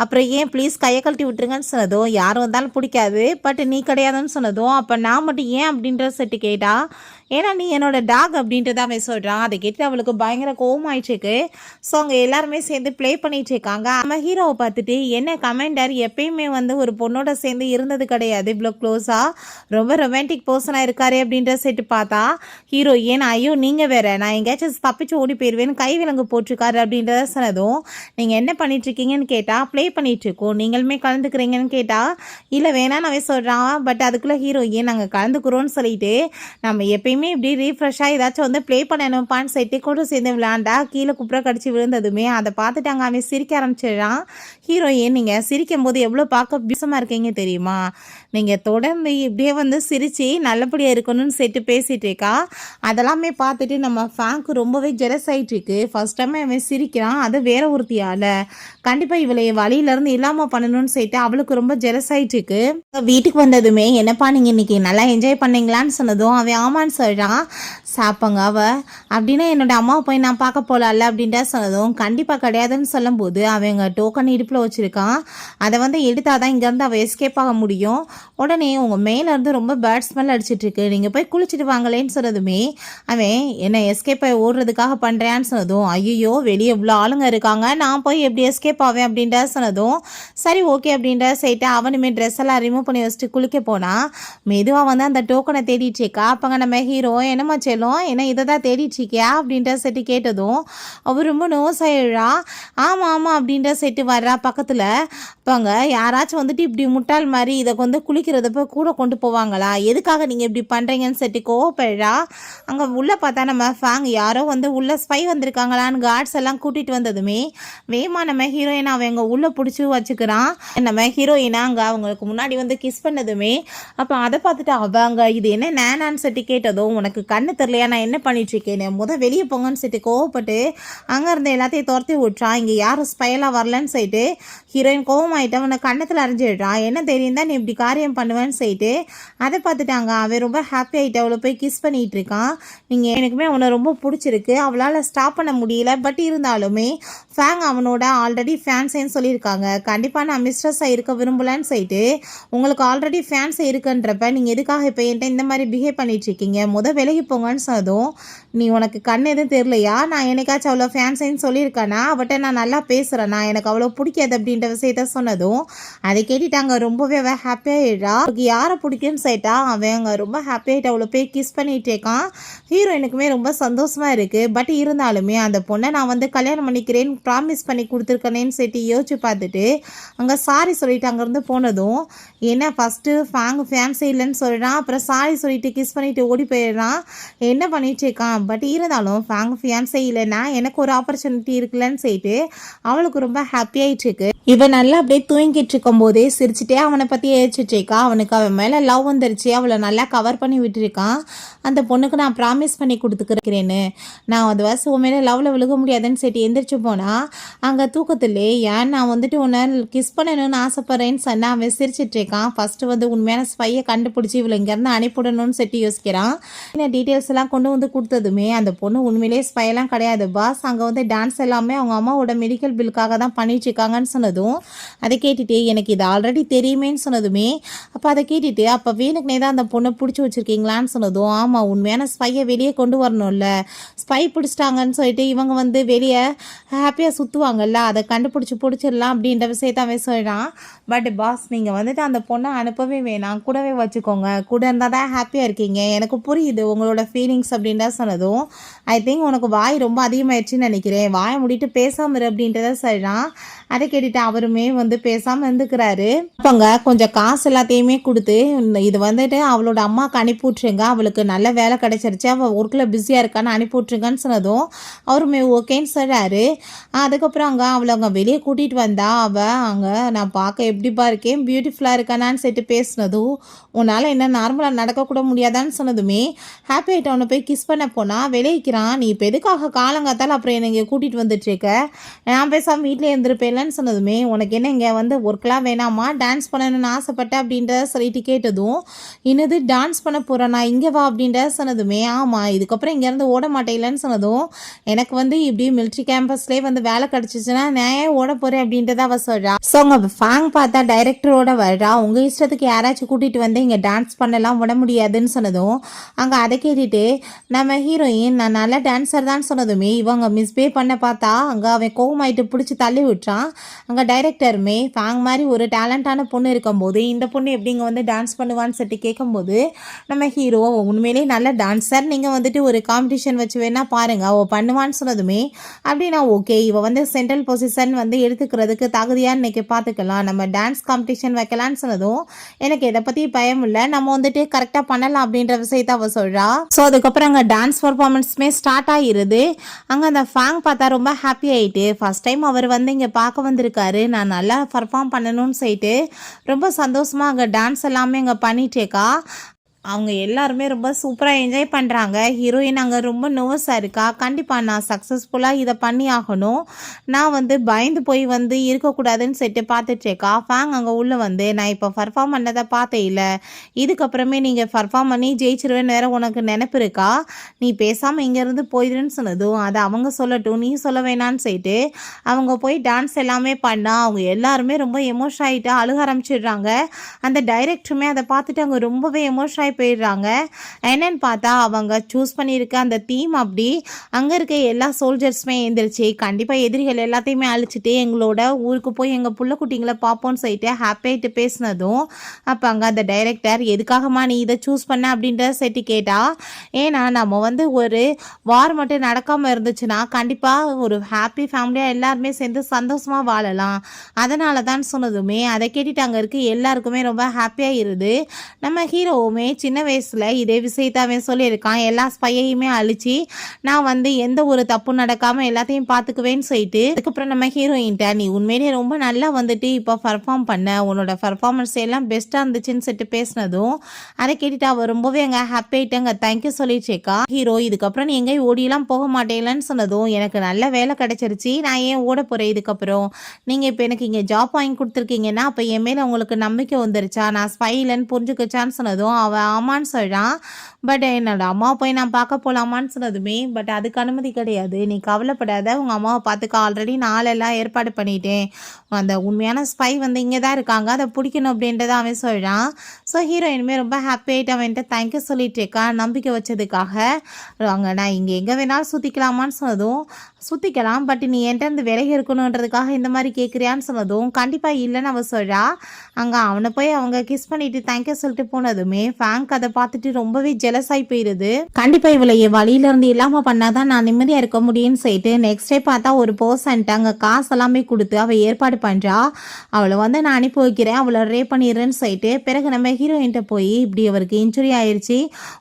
அப்புறம் ஏன் ப்ளீஸ் கையை கழட்டி விட்டுருங்கன்னு சொன்னதும், யார் வந்தாலும் பிடிக்காது பட் நீ கிடையாதுன்னு சொன்னதும், அப்போ நான் மட்டும் ஏன் அப்படின்ற செட்டு கேட்டா, ஏன்னா நீ என்னோட டாக் அப்படின்றத அவன் சொல்கிறான். அதை கேட்டு அவளுக்கு பயங்கர கோவமாயிட்டுருக்கு. ஸோ அவங்க எல்லாருமே சேர்ந்து ப்ளே பண்ணிட்டு இருக்காங்க. நம்ம ஹீரோவை பார்த்துட்டு, என்ன கமெண்டர் எப்பயுமே வந்து ஒரு பொண்ணோட சேர்ந்து இருந்தது கிடையாது, இவ்வளோ க்ளோஸாக ரொம்ப ரொமான்டிக் பர்சனாக இருக்காரு அப்படின்ற செட்டு பார்த்தா ஹீரோ ஏன் ஐயோ நீங்கள் வேற, நான் எங்கேயாச்சும் தப்பிச்சு ஓடி போயிடுவேன்னு கை விலங்கு போட்டிருக்காரு அப்படின்றத சொன்னதும், நீங்கள் என்ன பண்ணிட்டுருக்கீங்கன்னு கேட்டால் ப்ளே பண்ணிகிட்ருக்கோம், நீங்களுமே கலந்துக்கிறீங்கன்னு கேட்டால் இல்லை வேணான்னு அவன் சொல்கிறான். பட் அதுக்குள்ளே ஹீரோ ஏன் நாங்கள் கலந்துக்கிறோன்னு சொல்லிட்டு, நம்ம எப்பயுமே எல்லாத்தையுமே இப்படி ரீஃப்ரெஷ்ஷாக ஏதாச்சும் வந்து ப்ளே பண்ணணும்ப்பான்னு சொல்லிட்டு கூட சேர்ந்து விளையாண்டா கீழே குப்புற கடிச்சு விழுந்ததுமே அதை பார்த்துட்டாங்க. அவன் சிரிக்க ஆரம்பிச்சிடறான். ஹீரோயின், நீங்கள் சிரிக்கும் போது எவ்வளோ பார்க்க பியூசமாக இருக்கீங்க தெரியுமா, நீங்கள் தொடர்ந்து இப்படியே வந்து சிரித்து நல்லபடியாக இருக்கணும்னு சேர்த்து பேசிகிட்டு இருக்கா. அதெல்லாமே பார்த்துட்டு நம்ம ஃபேங்க்கு ரொம்பவே ஜெலஸ் ஆகிட்டுருக்கு. ஃபஸ்ட் டைம் அவன் சிரிக்கிறான், அது வேற ஒருத்தியால். கண்டிப்பாக இவளை வழியிலேருந்து இல்லாமல் பண்ணணும்னு சொல்லிட்டு அவளுக்கு ரொம்ப ஜெலஸ் ஆகிட்டுருக்கு. வீட்டுக்கு வந்ததுமே, என்னப்பா நீங்கள் இன்றைக்கி நல்லா என்ஜாய் பண்ணீங்களான்னு சொன்னதும் அவன் ஆமான்னு சொல்கிறான். சாப்பாங்க அப்படின்னா என்னோட அம்மாவை போய் நான் பார்க்க போகலாம்ல அப்படின்ட்டு சொன்னதும் கண்டிப்பாக கிடையாதுன்னு சொல்லும்போது அவங்க டோக்கன் இடுப்பில் வச்சுருக்கான். அதை வந்து எடுத்தாதான் இங்கேருந்து அவள் எஸ்கேப் ஆக முடியும். உடனே உங்கள் மேலேருந்து ரொம்ப பேட் ஸ்மெல் அடிச்சிட்ருக்கு, நீங்கள் போய் குளிச்சுட்டு வாங்களேன்னு சொன்னதுமே அவன் என்ன எஸ்கேப் ஆகி ஓடுறதுக்காக பண்ணுறேன்னு சொன்னதும் ஐயோ வெளியே இவ்வளோ ஆளுங்க இருக்காங்க, நான் போய் எப்படி எஸ்கேப் ஆவேன் அப்படின்ட்டு சொன்னதும் சரி ஓகே அப்படின்ட்டு சொல்லிட்டு அவனுமே ட்ரெஸ் எல்லாம் ரிமூவ் பண்ணி வச்சுட்டு குளிக்க போனால் மெதுவாக வந்து அந்த டோக்கனை தேடிட்டுருக்கா. அப்போங்க நம்ம ஹீரோ என்னம்மா செல்லும் என்ன இதை தான் தேடிட்டுருக்கியா அப்படின்ட்டு செட்டு கேட்டதும் அவர் ரொம்ப நோஸ் ஆயிடுறா. ஆமாம் ஆமாம் அப்படின்ட்டு செட்டு வர்றா பக்கத்தில். அப்போங்க யாராச்சும் வந்துட்டு இப்படி முட்டாள் மாதிரி இதை வந்து குளிக்கிறதப்போ கூட கொண்டு போவாங்களா, எதுக்காக நீங்கள் இப்படி பண்ணுறீங்கன்னு செட்டு கோவப்படுறா. அங்கே உள்ளே பார்த்தா நம்ம ஃபேங் யாரோ வந்து உள்ளே ஸ்பை வந்திருக்காங்களான்னு கார்ட்ஸ் எல்லாம் கூட்டிகிட்டு வந்ததுமே வேமா நம்ம ஹீரோயினை அவங்க உள்ளே பிடிச்சி வச்சுக்கிறான். நம்ம ஹீரோயினை அங்கே அவங்களுக்கு முன்னாடி வந்து கிஸ் பண்ணதுமே அப்போ அதை பார்த்துட்டு அவங்க இது என்ன நேனான்னு செட்டு கேட்டதும் உனக்கு கண்ணு தெரியலையா நான் என்ன பண்ணிட்டுருக்கேன், வெளியே போங்கன்னு சொல்லிட்டு கோவப்பட்டு அங்கே இருந்த எல்லாத்தையும் துரத்தி விட்றான். இங்கே யாரும் ஸ்பைலாக வரலன்னு சொல்லிட்டு ஹீரோயின் கோவமாயிட்டு அவனை கண்ணத்தில் அரைஞ்சிடுறான். என்ன தெரியும் தான் நீ இப்படி காரியம் பண்ணுவேன்னு சொல்லிட்டு அதை பார்த்துட்டாங்க. அவன் ரொம்ப ஹாப்பி ஆகிட்டு அவளை போய் கிஸ் பண்ணிகிட்டு இருக்கான். நீங்கள் எனக்குமே அவனை ரொம்ப பிடிச்சிருக்கு, அவளால் ஸ்டாப் பண்ண முடியல, பட் இருந்தாலுமே ஃபேங் அவனோட ஆல்ரெடி ஃபேன்ஸேன்னு சொல்லியிருக்காங்க, கண்டிப்பாக நான் மிஸ்ட்ரஸாக இருக்க விரும்பலன்னு சொல்லிட்டு உங்களுக்கு ஆல்ரெடி ஃபேன்ஸே இருக்குன்றப்ப நீங்கள் எதுக்காக இப்போ என்கிட்ட இந்த மாதிரி பிஹேவ் பண்ணிகிட்ருக்கீங்க, விலகி போங்கன்னு சொன்னதும் நீ உனக்கு கண் எதுவும் தெரியலையா, நான் என்னைக்காச்சும் அவ்வளோ ஃபேன்ஸைன்னு சொல்லியிருக்கேனா, அவட்ட நான் நல்லா பேசுகிறேன், நான் எனக்கு அவ்வளோ பிடிக்காது அப்படின்ற விஷயத்த சொன்னதும் அதை கேட்டுட்டாங்க. ரொம்பவே அவள் ஹாப்பியாகிடுறா. அவளுக்கு யாரை பிடிக்குன்னு சொல்லிட்டா அவன் அங்கே ரொம்ப ஹாப்பியாகிட்டு அவ்வளோ போய் கிஸ் பண்ணிகிட்டே இருக்கான். ஹீரோயினுக்குமே ரொம்ப சந்தோஷமாக இருக்குது. பட் இருந்தாலுமே அந்த பொண்ணை நான் வந்து கல்யாணம் பண்ணிக்கிறேன்னு ப்ராமிஸ் பண்ணி கொடுத்துருக்கேனேன்னு சொல்லிட்டு யோசிச்சு பார்த்துட்டு அங்கே சாரி சொல்லிட்டு அங்கேருந்து போனதும் என்ன ஃபஸ்ட்டு ஃபேன்ஸே இல்லைன்னு சொல்லிடுறான், அப்புறம் சாரி சொல்லிட்டு கிஸ் பண்ணிட்டு ஓடி போயிடுறான். என்ன பண்ணிட்டு இருக்கான். பட் இருந்தாலும் ஃபேன்ஸே இல்லைன்னா எனக்கு ஒரு ஆப்பர்ச்சுனிட்டி இருக்குல்லன்னு சொல்லிட்டு அவளுக்கு ரொம்ப ஹாப்பியாகிட்டு இருக்கு. இவன் நல்லா அப்படியே தூங்கிட்டு இருக்கும் போதே சிரிச்சுட்டே அவனை பற்றி ஏச்சிட்டு இருக்கா. அவனுக்கு அவன் மேலே லவ் வந்துருச்சு, அவளை நல்லா கவர் பண்ணி விட்டுருக்கான். அந்த பொண்ணுக்கு நான் ப்ராமிஸ் பண்ணி கொடுத்துக்கிறேன்னு, நான் அது வருஷம் உன் மேலே லவ்வில் விழுக முடியாதுன்னு சொல்லிட்டு எந்திரிச்சு போனால் அங்கே தூக்கத்திலே ஏன் நான் வந்துட்டு உன்னை கிஸ் பண்ணணும்னு ஆசைப்பட்றேன்னு சொன்னால் அவன் சிரிச்சிட்டு இருக்கான். ஃபஸ்ட்டு வந்து உண்மையான ஸ்பையை கண்டுபிடிச்சி இவளை இங்கேருந்து அனுப்பிவிடணும்னு சொல்லிட்டு யோசிக்கிறான். என்ன டீட்டெயில்ஸ் எல்லாம் கொண்டு வந்து கொடுத்ததுமே அந்த பொண்ணு உண்மையிலே ஸ்பையெல்லாம் கிடையாது பாஸ், அங்கே வந்து டான்ஸ் எல்லாமே அவங்க அம்மாவோட மெடிக்கல் பில்லுக்காக தான் பண்ணிட்டு இருக்காங்கன்னு சொன்னதும் அதை கேட்டுட்டு எனக்கு இது ஆல்ரெடி தெரியுமேன்னு சொன்னதுமே அப்போ அதை கேட்டுட்டு அப்போ வேணுக்குனே தான் அந்த பொண்ணை பிடிச்சி வச்சுருக்கீங்களான்னு சொன்னதும் ஆமாம் உண்மையான ஸ்பையை வெளியே கொண்டு வரணும்ல, ஸ்பை பிடிச்சிட்டாங்கன்னு சொல்லிட்டு இவங்க வந்து வெளியே ஹாப்பியாக சுற்றுவாங்கல்ல, அதை கண்டுபிடிச்சி பிடிச்சிடலாம் அப்படின்ற விஷயத்த அவன் சொல்கிறான். பட் பாஸ் நீங்கள் வந்துட்டு அந்த பொண்ணை அனுப்பவே வேணாம், கூடவே வச்சுக்கோங்க, கூட இருந்தால் தான் ஹாப்பியாக இருக்கீங்க, எனக்கு புரியுது உங்களோட ஃபீலிங்ஸ் அப்படின்றத சொன்னதும் ஐ திங்க் உனக்கு வாய் ரொம்ப அதிகமாகிடுச்சின்னு நினைக்கிறேன், வாயை முடிட்டு பேசாமல் இரு அப்படின்றத சொல்கிறான். அதை கேட்டுட்டு அவருமே வந்து பேசாமல் இருந்துக்கிறாரு. அப்போங்க கொஞ்சம் காசு எல்லாத்தையுமே கொடுத்து இது வந்துட்டு அவளோட அம்மாவுக்கு அனுப்பி விட்ருங்க, அவளுக்கு நல்ல வேலை கிடைச்சிருச்சு, அவள் ஒர்க்கில் பிஸியாக இருக்கான்னு அனுப்பி விட்ருங்கன்னு சொன்னதும் அவருமே ஓகேன்னு சொல்கிறாரு. அதுக்கப்புறம் அவளை வெளியே கூட்டிகிட்டு வந்தா அவள் அங்கே நான் பார்க்க எப்படிப்பா இருக்கேன் பியூட்டிஃபுல்லாக இருக்கானான்னு சொல்லிட்டு பேசினதும் உன்னால் என்ன நார்மலாக நடக்கக்கூட முடியாதான்னு சொன்னதுமே ஹாப்பி ஆகிட்டு அவனை போய் கிஸ் பண்ண போனால் விளைவிக்கிறான். நீ இப்போ எதுக்காக காலங்காத்தால் அப்புறம் என்னை கூட்டிகிட்டு வந்துட்டுருக்க, நான் பேசாமல் வீட்டிலே இருந்திருப்பேன்லன்னு சொன்னதுமே உனக்கு என்ன இங்கே வந்து ஒர்க்லாம் வேணாமா, டான்ஸ் பண்ணணும்னு ஆசைப்பட்டேன் அப்படின்றத சொல்லிட்டு கேட்டதும் இன்னது டான்ஸ் பண்ண போகிறேன் நான் இங்கே வா அப்படின்றத சொன்னதுமே ஆமாம் இதுக்கப்புறம் இங்கேருந்து ஓட மாட்டேங்கலன்னு சொன்னதும் எனக்கு வந்து இப்படி மிலிட்ரி கேம்பஸ்லேயே வந்து வேலை கிடச்சிச்சுன்னா நான் ஏன் ஓட போகிறேன் அப்படின்றத அவள் சொல்கிறா. ஸோ அங்கே ஃபேங் பார்த்தா டைரக்டரோட வர்றா, உங்கள் இஷ்டத்துக்கு யாராச்சும் கூட்டிகிட்டு வந்து இங்கே டான்ஸ் பண்ணலாம் விட முடியாதுன்னு சொன்னதும் அங்கே அதை கேட்டுட்டு நம்ம ஹீரோயின் நான் நல்லா டான்ஸர் தான் சொன்னதுமே இவங்க மிஸ்பே பண்ண பார்த்தா அங்கே அவன் கோவமாயிட்டு பிடிச்சி தள்ளி விட்டுறான். அங்கே டைரக்டருமே ஃபேங் மாதிரி ஒரு டேலண்டான பொண்ணு இருக்கும்போது இந்த பொண்ணு எப்படிங்க வந்து டான்ஸ் பண்ணுவான்னு சொல்லிட்டு கேட்கும்போது நம்ம ஹீரோ உண்மையிலே நல்ல டான்ஸர், நீங்கள் வந்துட்டு ஒரு காம்படிஷன் வச்சு வேணா பாருங்க அவள் பண்ணுவான்னு சொன்னதுமே அப்படின்னா ஓகே இவள் வந்து சென்ட்ரல் பொசிஷன் வந்து எடுத்துக்கிறதுக்கு தகுதியான்னு இன்னைக்கு பார்த்துக்கலாம், நம்ம டான்ஸ் காம்படிஷன் வைக்கலான்னு சொன்னதும் எனக்கு இதை பற்றி பயம் இல்லை, நம்ம வந்துட்டு கரெக்டாக பண்ணலாம் அப்படின்ற விஷயத்த அவள் சொல்கிறா. ஸோ அதுக்கப்புறம் அங்கே டான்ஸ் பர்ஃபார்மன்ஸுமே ஸ்டார்ட் ஆகிருது. அங்கே அந்த ஃபேங் பார்த்தா ரொம்ப ஹாப்பி ஆகிட்டு ஃபஸ்ட் டைம் அவர் வந்து இங்கே பார்க்க வந்திருக்காரு, நான் நல்லா பர்ஃபார்ம் பண்ணணும்னு சொல்லிட்டு ரொம்ப சந்தோஷமாக அங்கே டான்ஸ் எல்லாமே அங்கே பண்ணிட்டேக்கா. அவங்க எல்லாருமே ரொம்ப சூப்பராக என்ஜாய் பண்ணுறாங்க. ஹீரோயின் அங்கே ரொம்ப நர்வஸாக இருக்கா. கண்டிப்பாக நான் சக்ஸஸ்ஃபுல்லாக இதை பண்ணி ஆகணும், நான் வந்து பயந்து போய் வந்து இருக்கக்கூடாதுன்னு சொல்லிட்டு பார்த்துட்ருக்கா. ஃபேங் அங்கே உள்ளே வந்து நான் இப்போ பர்ஃபார்ம் பண்ணதை பார்த்தே இல்லை, இதுக்கப்புறமே நீங்கள் பர்ஃபார்ம் பண்ணி ஜெயிச்சிருவேன்னு வேறு உனக்கு நினப்பு இருக்கா, நீ பேசாமல் இங்கேருந்து போயிடுன்னு சொன்னதும் அதை அவங்க சொல்லட்டும் நீ சொல்ல வேணான்னு சொல்லிட்டு அவங்க போய் டான்ஸ் எல்லாமே பண்ணால் அவங்க எல்லாருமே ரொம்ப எமோஷன் ஆகிட்டு அழுக ஆரம்பிச்சிடுறாங்க. அந்த டைரக்டருமே அதை பார்த்துட்டு அவங்க ரொம்பவே எமோஷன் போயிடுறாங்க. என்னன்னு பார்த்தா அவங்க சூஸ் பண்ணியிருக்க அந்த தீம் அப்படி அங்கே இருக்க எல்லா சோல்ஜர்ஸுமே எழுந்திரிச்சு கண்டிப்பாக எதிரிகள் எல்லாத்தையுமே அழிச்சிட்டு எங்களோட ஊருக்கு போய் எங்கள் புள்ளக்குட்டிங்களை பார்ப்போன்னு சொல்லிட்டு ஹாப்பியாகிட்டு பேசினதும் அப்போ அங்கே அந்த டைரக்டர் எதுக்காகமா நீ இதை சூஸ் பண்ண அப்படின்றத செட்டு கேட்டா, ஏன்னா நம்ம வந்து ஒரு வார் மட்டும் நடக்காமல் இருந்துச்சுன்னா கண்டிப்பாக ஒரு ஹாப்பி ஃபேமிலியாக எல்லாருமே சேர்ந்து சந்தோஷமாக வாழலாம், அதனால தான் சொன்னதுமே அதை கேட்டுட்டு அங்கே இருக்க எல்லாருக்குமே ரொம்ப ஹாப்பியாக இருது. நம்ம ஹீரோவுமே சின்ன வயசில் இதே விஷயத்தை அவன் சொல்லியிருக்கான், எல்லா ஸ்பையையுமே அழிச்சு நான் வந்து எந்த ஒரு தப்பு நடக்காமல் எல்லாத்தையும் பார்த்துக்குவேன்னு சொல்லிட்டு. அதுக்கப்புறம் நம்ம ஹீரோயின்ட்ட நீ உண்மையிலேயே ரொம்ப நல்லா வந்துட்டு இப்போ பர்ஃபார்ம் பண்ண, உன்னோட பர்ஃபார்மன்ஸ் எல்லாம் பெஸ்ட்டாக இருந்துச்சுன்னு சொல்லிட்டு பேசினதும் அதை கேட்டுட்டு அவள் ரொம்பவே அங்கே ஹாப்பி ஆகிட்டு அங்கே தேங்க்யூ சொல்லிச்சேக்கா. ஹீரோ இதுக்கப்புறம் நீ எங்கேயும் ஓடியெல்லாம் போக மாட்டேங்கலன்னு சொன்னதும் எனக்கு நல்ல வேலை கிடைச்சிருச்சு, நான் ஏன் ஓட போகிறேன், இதுக்கப்புறம் நீங்கள் இப்போ எனக்கு இங்கே ஜாப் வாங்கி கொடுத்துருக்கீங்கன்னா அப்போ என் மேலே உங்களுக்கு நம்பிக்கை வந்துருச்சா, நான் ஸ்பை இல்லைன்னு புரிஞ்சுக்கிச்சான்னு சொன்னதும் அவள் ஆமான்னு சொல்கிறான். பட் என்னோட அம்மா போய் நான் பார்க்க போகலாமான்னு சொன்னதுமே பட் அதுக்கு அனுமதி கிடையாது, நீ கவலைப்படாத, உங்கள் அம்மாவை பார்த்துக்க ஆல்ரெடி நாளெல்லாம் ஏற்பாடு பண்ணிட்டேன், அந்த உண்மையான ஸ்பை வந்து இங்கே தான் இருக்காங்க, அதை பிடிக்கணும் அப்படின்றத அவன் சொல்கிறான். ஸோ ஹீரோயினுமே ரொம்ப ஹாப்பி ஆகிட்டு அவன்கிட்ட தேங்க்யூ சொல்லிட்டு இருக்கா நம்பிக்கை வச்சதுக்காக. அங்கே நான் இங்கே எங்கே வேணாலும் சுற்றிக்கலாமான்னு சொன்னதும் சுற்றிக்கலாம், பட் நீ என்கிட்ட இருந்து விலகி இருக்கணுன்றதுக்காக இந்த மாதிரி கேட்குறியான்னு சொன்னதும் கண்டிப்பாக இல்லைன்னு அவள் சொல்கிறா. அங்கே அவனை போய் அவங்க கிஸ் பண்ணிவிட்டு தேங்க்யூ சொல்லிட்டு போனதுமே ஃபேங்க் அதை பார்த்துட்டு ரொம்பவே ஜெலஸ் ஆகி போயிடுது. கண்டிப்பாக இவளை என் வழியிலேருந்து இல்லாமல் பண்ணாதான் நான் நிம்மதியாக இருக்க முடியும்னு சொல்லிட்டு நெக்ஸ்ட் டே பார்த்தா ஒரு பர்சன்ட்டு அங்கே காசு எல்லாமே கொடுத்து அவள் ஏற்பாடு பண்ணுறா. அவளை வந்து நான் அனுப்பி வைக்கிறேன், அவளை ரேப் பண்ணிடுறேன்னு சொல்லிட்டு பிறகு நம்ம ஹீரோயின்ட்ட போய் இப்படி அவருக்கு இன்ஜுரி ஆயிடுச்சு,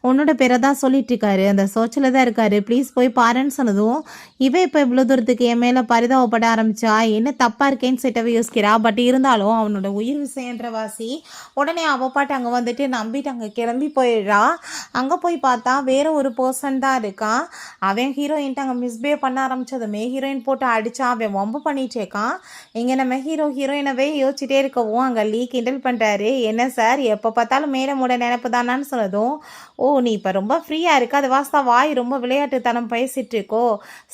உன்னோட பேரை தான் சொல்லிட்டு இருக்காரு, அந்த சோச்சில் தான் இருக்காரு, ப்ளீஸ் போய் பாருன்னு சொன்னதும் இவன் இப்போ இவ்வளோ தூரத்துக்கு என் மேலே பரிதாபப்பட ஆரம்பிச்சா, என்ன தப்பாக இருக்கேன்னு சொல்லிட்டு யோசிக்கிறா. பட் இருந்தாலும் அவனோட உயிர் விஷயன்ற வாசி உடனே அவள் பாட்டு அங்கே வந்துட்டு நம்பிட்டு அங்கே கிளம்பி போயிடுறா. அங்கே போய் பார்த்தா வேற ஒரு பர்சன் தான் இருக்கான். அவன் ஹீரோயின்ட்டு அங்கே மிஸ்பிஹேவ் பண்ண ஆரம்பிச்சதுமே ஹீரோயின் போட்டு அடித்தா அவன் வம்பு பண்ணிகிட்டே இருக்கான். இங்கே நம்ம ஹீரோயினவே யோசிச்சுட்டே இருக்கவும் அங்கே கிண்டல் பண்ணுறாரு, என்ன சார் எப்போ பார்த்தாலும் மேடமோட நினப்பு தானான்னு சொன்னதும், ஓ நீ இப்போ ரொம்ப ஃப்ரீயாக இருக்க, அது வாஸ்தா வாய் ரொம்ப விளையாட்டுத்தனம் பேசிகிட்டு இருக்கோ,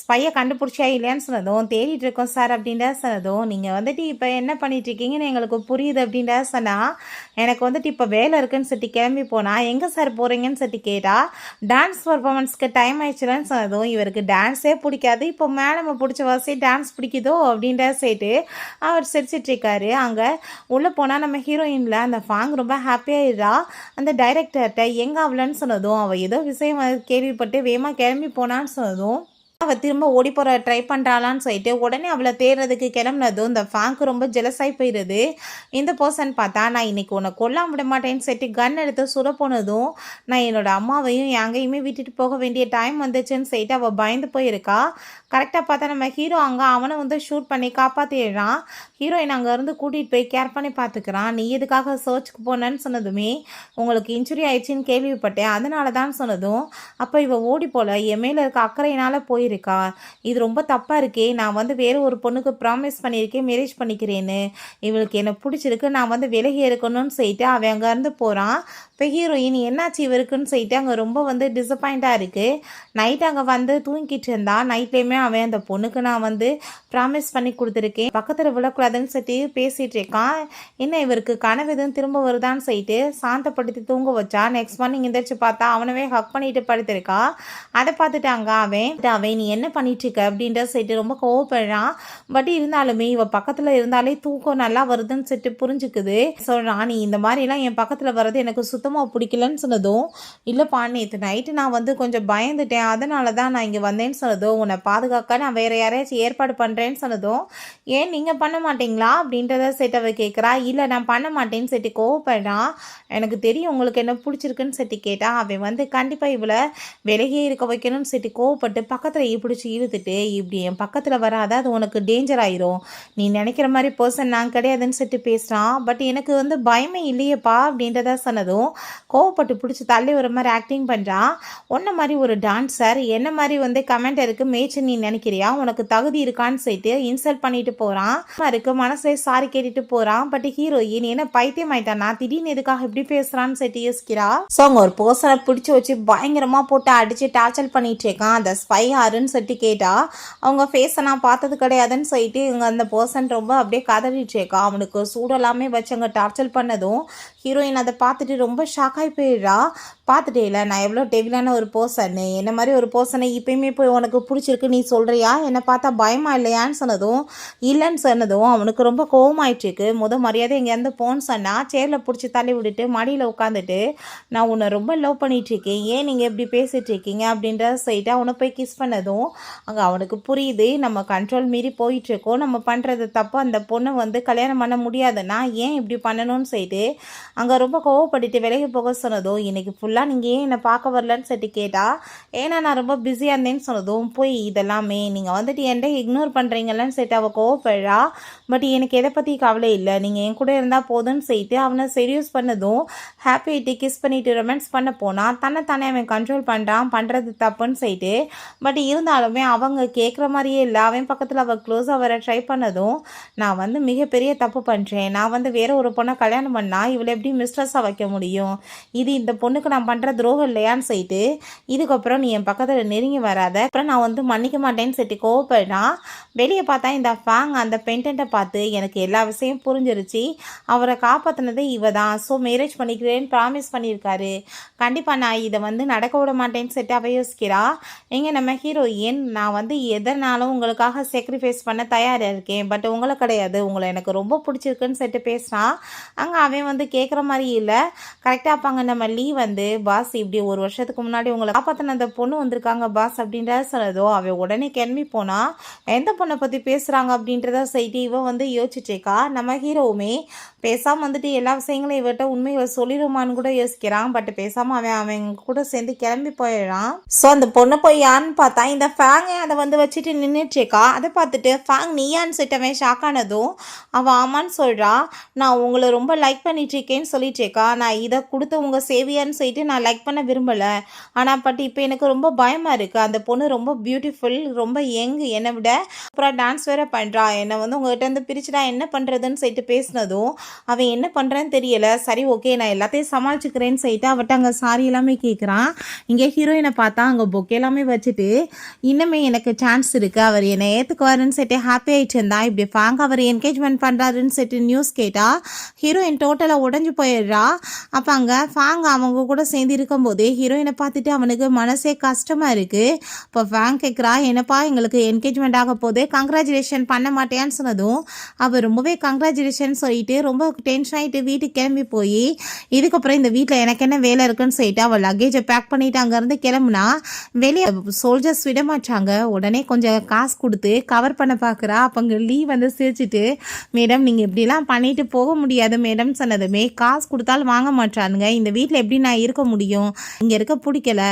ஸ்பையை கண்டுபிடிச்சா இல்லையான்னு சொன்னதும் தேடிட்டு இருக்கோம் சார் அப்படின்ற சொன்னதும், நீங்கள் வந்துட்டு இப்போ என்ன பண்ணிட்டு இருக்கீங்கன்னு எங்களுக்கு புரியுது அப்படின்ற சொன்னால், எனக்கு வந்துட்டு இப்போ வேலை இருக்குன்னு சொல்லி கிளம்பி போனால் எங்கே சார் போகிறீங்கன்னு சொல்லி கேட்டால், டான்ஸ் பர்ஃபார்மன்ஸ்க்கு டைம் ஆயிடுச்சுலன்னு சொன்னதும் இவருக்கு டான்ஸே பிடிக்காது, இப்போ மேடம் பிடிச்ச வாசி டான்ஸ் பிடிக்குதோ அப்படின்ற சேர்த்து அவர் சிரிச்சிட்ருக்காரு. அங்கே உள்ளே போனால் நம்ம ஹீரோயினில் அந்த ஃபேங் ரொம்ப ஹாப்பியாகிடுறா. அந்த டைரக்டர்கிட்ட எங்கே அவளன்னு சொன்னதும் அவள் ஏதோ விஷயம் கேள்விப்பட்டு வேகமாக கிளம்பி போனான்னு சொன்னதும் அவள் திரும்ப ஓடி போகிற ட்ரை பண்ணுறாளான்னு சொல்லிட்டு உடனே அவளை தேடுறதுக்கு கிளம்புனதும் இந்த ஃபேங்க்கு ரொம்ப ஜெலஸாகி போயிடுது. இந்த பர்சன் பார்த்தா நான் இன்றைக்கி உன்னை கொல்லாம விட மாட்டேன்னு சொல்லிட்டு கன் எடுத்து சுட போனதும் நான் என்னோடய அம்மாவையும் எங்கேயுமே விட்டுட்டு போக வேண்டிய டைம் வந்துச்சுன்னு சொல்லிட்டு அவள் பயந்து போயிருக்கா. கரெக்டாக பார்த்தா நம்ம ஹீரோ அங்கே அவனை வந்து ஷூட் பண்ணி காப்பாற்றிடுறான். ஹீரோயின் அங்கேருந்து கூட்டிகிட்டு போய் கேர் பண்ணி பார்த்துக்கிறான். நீ எதுக்காக சர்ச்சுக்கு போனேன்னு சொன்னதுமே உங்களுக்கு இன்ஜுரி ஆயிடுச்சின்னு கேள்விப்பட்டேன், அதனால தான் சொன்னதும் அப்போ இவள் ஓடி போல என் மேலே இருக்க அக்கறையினால் போயிருக்கா, இது ரொம்ப தப்பாக இருக்கே, நான் வந்து வேறு ஒரு பொண்ணுக்கு ப்ராமிஸ் பண்ணியிருக்கேன் மேரேஜ் பண்ணிக்கிறேன்னு, இவளுக்கு என்னை பிடிச்சிருக்கு, நான் வந்து விலகி இருக்கணும்னு சொல்லிட்டு அவன் அங்கேருந்து போகிறான். இப்போ ஹீரோயின் என்னாச்சு இவருக்குன்னு சொல்லிட்டு அங்கே ரொம்ப வந்து டிசப்பாயிண்ட்டாக இருக்குது. நைட் அங்கே வந்து தூங்கிட்டு இருந்தா. நைட்லேயுமே அவன் அந்த பொண்ணுக்கு நான் வந்து ப்ராமிஸ் பண்ணி கொடுத்துருக்கேன், பக்கத்தில் விழக்கூடாதுன்னு சொல்லிட்டு பேசிகிட்டு இருக்கான். என்ன இவருக்கு கனவு எதுவும் திரும்ப வருதான்னு சொல்லிட்டு சாந்தப்படுத்தி தூங்க வச்சா. நெக்ஸ்ட் மார்னிங் எந்திரிச்சு பார்த்தா அவனவே ஹக் பண்ணிட்டு படுத்திருக்கா. அதை பார்த்துட்டு அங்கே அவன் நீ நீ என்ன பண்ணிட்டு இருக்க அப்படின்ற சொல்லிட்டு ரொம்ப கோவப்படுறான். பட் இருந்தாலுமே இவ பக்கத்தில் இருந்தாலே தூக்கம் நல்லா வருதுன்னு சொல்லிட்டு புரிஞ்சுக்குது. சொல்கிறான், நீ இந்த மாதிரிலாம் என் பக்கத்தில் வர்றது எனக்கு சுத்தமாக பிடிக்கலன்னு சொன்னதும், இல்லைப்பா நேற்று நைட்டு நான் வந்து கொஞ்சம் பயந்துட்டேன், அதனால தான் நான் இங்கே வந்தேன்னு சொன்னதும், உன்னை பாதுகாக்க நான் வேறு யாரையாச்சும் ஏற்பாடு பண்ணுறேன்னு சொன்னதும், ஏன் நீங்கள் பண்ண மாட்டீங்களா அப்படின்றத செட்டு அவ கேட்குறா. இல்லை நான் பண்ண மாட்டேன்னு செட்டு கோவப்படுறான். எனக்கு தெரியும் உங்களுக்கு என்ன பிடிச்சிருக்குன்னு செட்டு கேட்டா. அவன் வந்து கண்டிப்பாக இவளை விலகியே இருக்க வைக்கணும்னு செட்டு கோவப்பட்டு பக்கத்தில் பிடிச்சி இழுத்துட்டு, இப்படி என் பக்கத்தில் வராத, அது உனக்கு டேஞ்சர் ஆயிரும், நீ நினைக்கிற மாதிரி பர்சன் நான் கிடையாதுன்னு சொல்லிட்டு பேசுகிறான். பட் எனக்கு வந்து பயமே இல்லையேப்பா அப்படின்றத சொன்னதும் கோவப்பட்டு பிடிச்சி தள்ளி ஒரு மாதிரி ஆக்டிங் பண்ணுறான். உன்ன மாதிரி ஒரு டான்ஸர் என்ன மாதிரி வந்து கமெண்டருக்கு மேய்ச்சி நீ நினைக்கிறியா, உனக்கு தகுதி இருக்கான்னு சொல்லிட்டு இன்சல்ட் பண்ணிட்டு போகிறான். இருக்கு மனசுல சாரி கேட்டுட்டு போகிறான். பட் ஹீரோயின் என்ன பைத்தியம் ஆயிட்டானா, திடீர்னு எதுக்காக இப்படி பேசுகிறான்னு சொல்லிட்டு யோசிக்கிறா. ஸோ அவங்க ஒரு பர்சனை பிடிச்சி வச்சு பயங்கரமாக போட்டு அடித்து டார்ச்சர் பண்ணிட்டு இருக்கான். அந்த ஸ்பை யாருன்னு சொல்லிட்டு கேட்டா, அவங்க ஃபேஸை நான் பார்த்தது கிடையாதுன்னு சொல்லிட்டு இவங்க அந்த பர்சன் ரொம்ப அப்படியே கதறிட்டு இருக்கா. அவனுக்கு சூடெல்லாமே வச்சு அங்கே டார்ச்சர் பண்ணதும் ஹீரோயின் அதை பார்த்துட்டு ரொம்ப ஷாக் ஆகி போயிடுறா. பார்த்துட்டே இல்லை நான் எவ்வளோ டெவிலான ஒரு பர்சன்னு, என்ன மாதிரி ஒரு பர்சனை இப்போயுமே போய் உனக்கு பிடிச்சிருக்கு நீ சொல்கிறியா, என்னை பார்த்தா பயமா இல்லையான்னு சொன்னதும் இல்லைன்னு சொன்னதும் அவனுக்கு ரொம்ப கோவமாயிட்டுருக்கு. மரியாதை எங்கேருந்து போன்னு சொன்னால் சேரில் பிடிச்சி தள்ளி விட்டுட்டு மடியில் உட்காந்துட்டு, நான் உன்னை ரொம்ப லவ் பண்ணிகிட்ருக்கேன், ஏன் நீங்கள் எப்படி பேசிகிட்டு இருக்கீங்க அப்படின்ற சொல்லிட்டு அவனை போய் கிஸ் பண்ணதும் அங்கே அவனுக்கு புரியுது நம்ம கண்ட்ரோல் மீறி போயிட்டுருக்கோம், நம்ம பண்ணுறது தப்பு, அந்த பொண்ணை வந்து கல்யாணம் பண்ண முடியாதுன்னா ஏன் இப்படி பண்ணணும்னு சொல்லிட்டு அங்கே ரொம்ப கோவப்பட்டுட்டு விலகி போக சொன்னதும், இன்றைக்கி ஃபுல்லாக நீங்கள் ஏன் என்னை பார்க்க வரலன்னு சொல்லிட்டு கேட்டா. ஏன்னா நான் ரொம்ப பிஸியாக இருந்தேன்னு சொன்னதும், போய் இதெல்லாமே நீங்கள் வந்துட்டு என்கிட்ட இக்னோர் பண்ணுறீங்களன்னு சொல்லிட்டு அவள் கோவப்படுறா. பட் எனக்கு எதை பற்றி கவலை இல்லை, நீங்கள் என் கூட இருந்தால் போதும்னு சொல்லிட்டு அவனை செடியூஸ் பண்ணதும் ஹாப்பி ஆகிட்டு கிஸ் பண்ணிவிட்டு ரொமான்ஸ் பண்ண போனால் தன்னைத்தானே அவன் கண்ட்ரோல் பண்ணுறான், பண்ணுறது தப்புன்னு சொல்லிட்டு. பட் இருந்தாலுமே அவங்க கேட்குற மாதிரியே இல்லை. அவன் பக்கத்தில் அவள் க்ளோஸாக வர ட்ரை பண்ணதும், நான் வந்து மிகப்பெரிய தப்பு பண்ணுறேன், நான் வந்து வேற ஒரு பொண்ணை கல்யாணம் பண்ணால் இவளை எப்படி மிஸ்ட்ரஸாக வைக்க முடியும், இது இந்த பொண்ணுக்கு நான் பண்ணுற துரோகம் இல்லையான்னு சொல்லிட்டு, இதுக்கப்புறம் நீ என் பக்கத்தில் நெருங்கி வராத, அப்புறம் நான் வந்து மன்னிக்க மாட்டேன்னு சொல்லிட்டு கோவப்படுறான். வெளியே பார்த்தா இந்த ஃபேங் அந்த பெண்டன்ட்டை பார்த்து எனக்கு எல்லா விஷயம் புரிஞ்சிருச்சு, அவரை காப்பாற்றினது இவ தான், ஸோ மேரேஜ் பண்ணிக்கிறேன்னு ப்ராமிஸ் பண்ணியிருக்காரு, கண்டிப்பாக நான் இதை வந்து நடக்க விட மாட்டேன்னு சொல்லிட்டு அவ யோசிக்கிறா. எங்கே நம்ம ஹீரோயின், நான் வந்து எதனாலும் உங்களுக்காக சாக்ரிஃபைஸ் பண்ண தயாராக இருக்கேன், பட் உங்களை கிடையாது, உங்களை எனக்கு ரொம்ப பிடிச்சிருக்குன்னு சொல்லிட்டு பேசுகிறான். அங்கே அவன் வந்து கேட்குற மாதிரி இல்லை. கரெக்டாக பார்ப்பாங்க நம்ம லீ வந்து, பாஸ் இப்படி ஒரு வருஷத்துக்கு முன்னாடி உங்களை காப்பாற்றின அந்த பொண்ணு வந்திருக்காங்க பாஸ் அப்படின்றத சொன்னதோ அவன் உடனே கிளம்பி போனா. எந்த பொண்ணை பற்றி பேசுகிறாங்க அப்படின்றத சொல்லிட்டு இவன் வந்து யோசிச்சுட்டேக்கா. நம்ம ஹீரோவுமே பேசாமல் வந்துட்டு எல்லா விஷயங்களும் இவர்கிட்ட உண்மைகளை சொல்லிடுமான்னு கூட யோசிக்கிறான். பட் பேசாமல் அவன் கூட சேர்ந்து கிளம்பி போயிடுறான். ஸோ அந்த பொண்ணை போய் யான்னு பார்த்தா இந்த ஃபேங்கை அதை வந்து வச்சுட்டு நின்றுச்சேக்கா. அதை பார்த்துட்டு ஃபேங் நீயான்னு சொல்லிட்டவன் ஷாக் ஆனதும் அவன் ஆமான்னு சொல்கிறா. நான் உங்களை ரொம்ப லைக் பண்ணிட்டு இருக்கேன்னு சொல்லிட்டேக்கா, நான் இதை கொடுத்து உங்கள் சேவியான்னு சொல்லிட்டு நான் லைக் பண்ண விரும்பலை, ஆனால் பட் இப்போ எனக்கு ரொம்ப பயமாக இருக்குது, அந்த பொண்ணு ரொம்ப பியூட்டிஃபுல், ரொம்ப யங், என்னை விட அப்புறம் டான்ஸ் வேறு பண்ணுறா, என்னை வந்து உங்கள்கிட்ட வந்து பிரிச்சுடா என்ன பண்ணுறதுன்னு சொல்லிட்டு பேசினதும் அவன் என்ன பண்ணுறான்னு தெரியலை. சரி ஓகே நான் எல்லாத்தையும் சமாளிச்சுக்கிறேன்னு சொல்லிட்டு அவட்ட அங்கே சாரி எல்லாமே கேட்குறான். இங்கே ஹீரோயினை பார்த்தா அங்கே பொக்கே எல்லாமே வச்சுட்டு இன்னுமே எனக்கு சான்ஸ் இருக்குது, அவர் என்னை ஏற்றுக்குவாருன்னு சொல்லிட்டு ஹாப்பி ஆகிட்டு இருந்தா. இப்படி ஃபேங்க் அவர் என்கேஜ்மெண்ட் பண்ணுறாருன்னு சொல்லிட்டு நியூஸ் கேட்டால் ஹீரோயின் டோட்டலாக உடஞ்சி போயிடுறா. அப்போ அங்கே ஃபேங்க் அவங்க கூட சேர்ந்து இருக்கும்போது ஹீரோயினை பார்த்துட்டு அவனுக்கு மனசே கஷ்டமாக இருக்குது. இப்போ ஃபேங்க் கேட்குறா, என்னப்பா எங்களுக்கு என்கேஜ்மெண்ட் ஆக போது, கங்க்ராச்சுலேஷன் பண்ண மாட்டேன்னு சொன்னதும் அவர் ரொம்பவே கங்க்ராச்சுலேஷன் சொல்லிட்டு ரொம்ப டென்ஷன் ஆகிட்டு வீட்டுக்கு கிளம்பி போய் இதுக்கப்புறம் இந்த வீட்டில் எனக்கு என்ன வேலை இருக்குன்னு சொல்லிட்டு அவள் லக்கேஜை பேக் பண்ணிவிட்டு அங்கேருந்து கிளம்புனா. வெளியே சோல்ஜர்ஸ் விட மாட்டாங்க. உடனே கொஞ்சம் காசு கொடுத்து கவர் பண்ண பார்க்குறா. அப்போ அங்கே லீ வந்து சிரிச்சிட்டு, மேடம் நீங்கள் இப்படிலாம் பண்ணிட்டு போக முடியாது மேடம் சொன்னதுமே, காசு கொடுத்தாலும் வாங்க மாட்டானுங்க, இந்த வீட்டில் எப்படி நான் இருக்க முடியும், இங்கே இருக்க பிடிக்கல,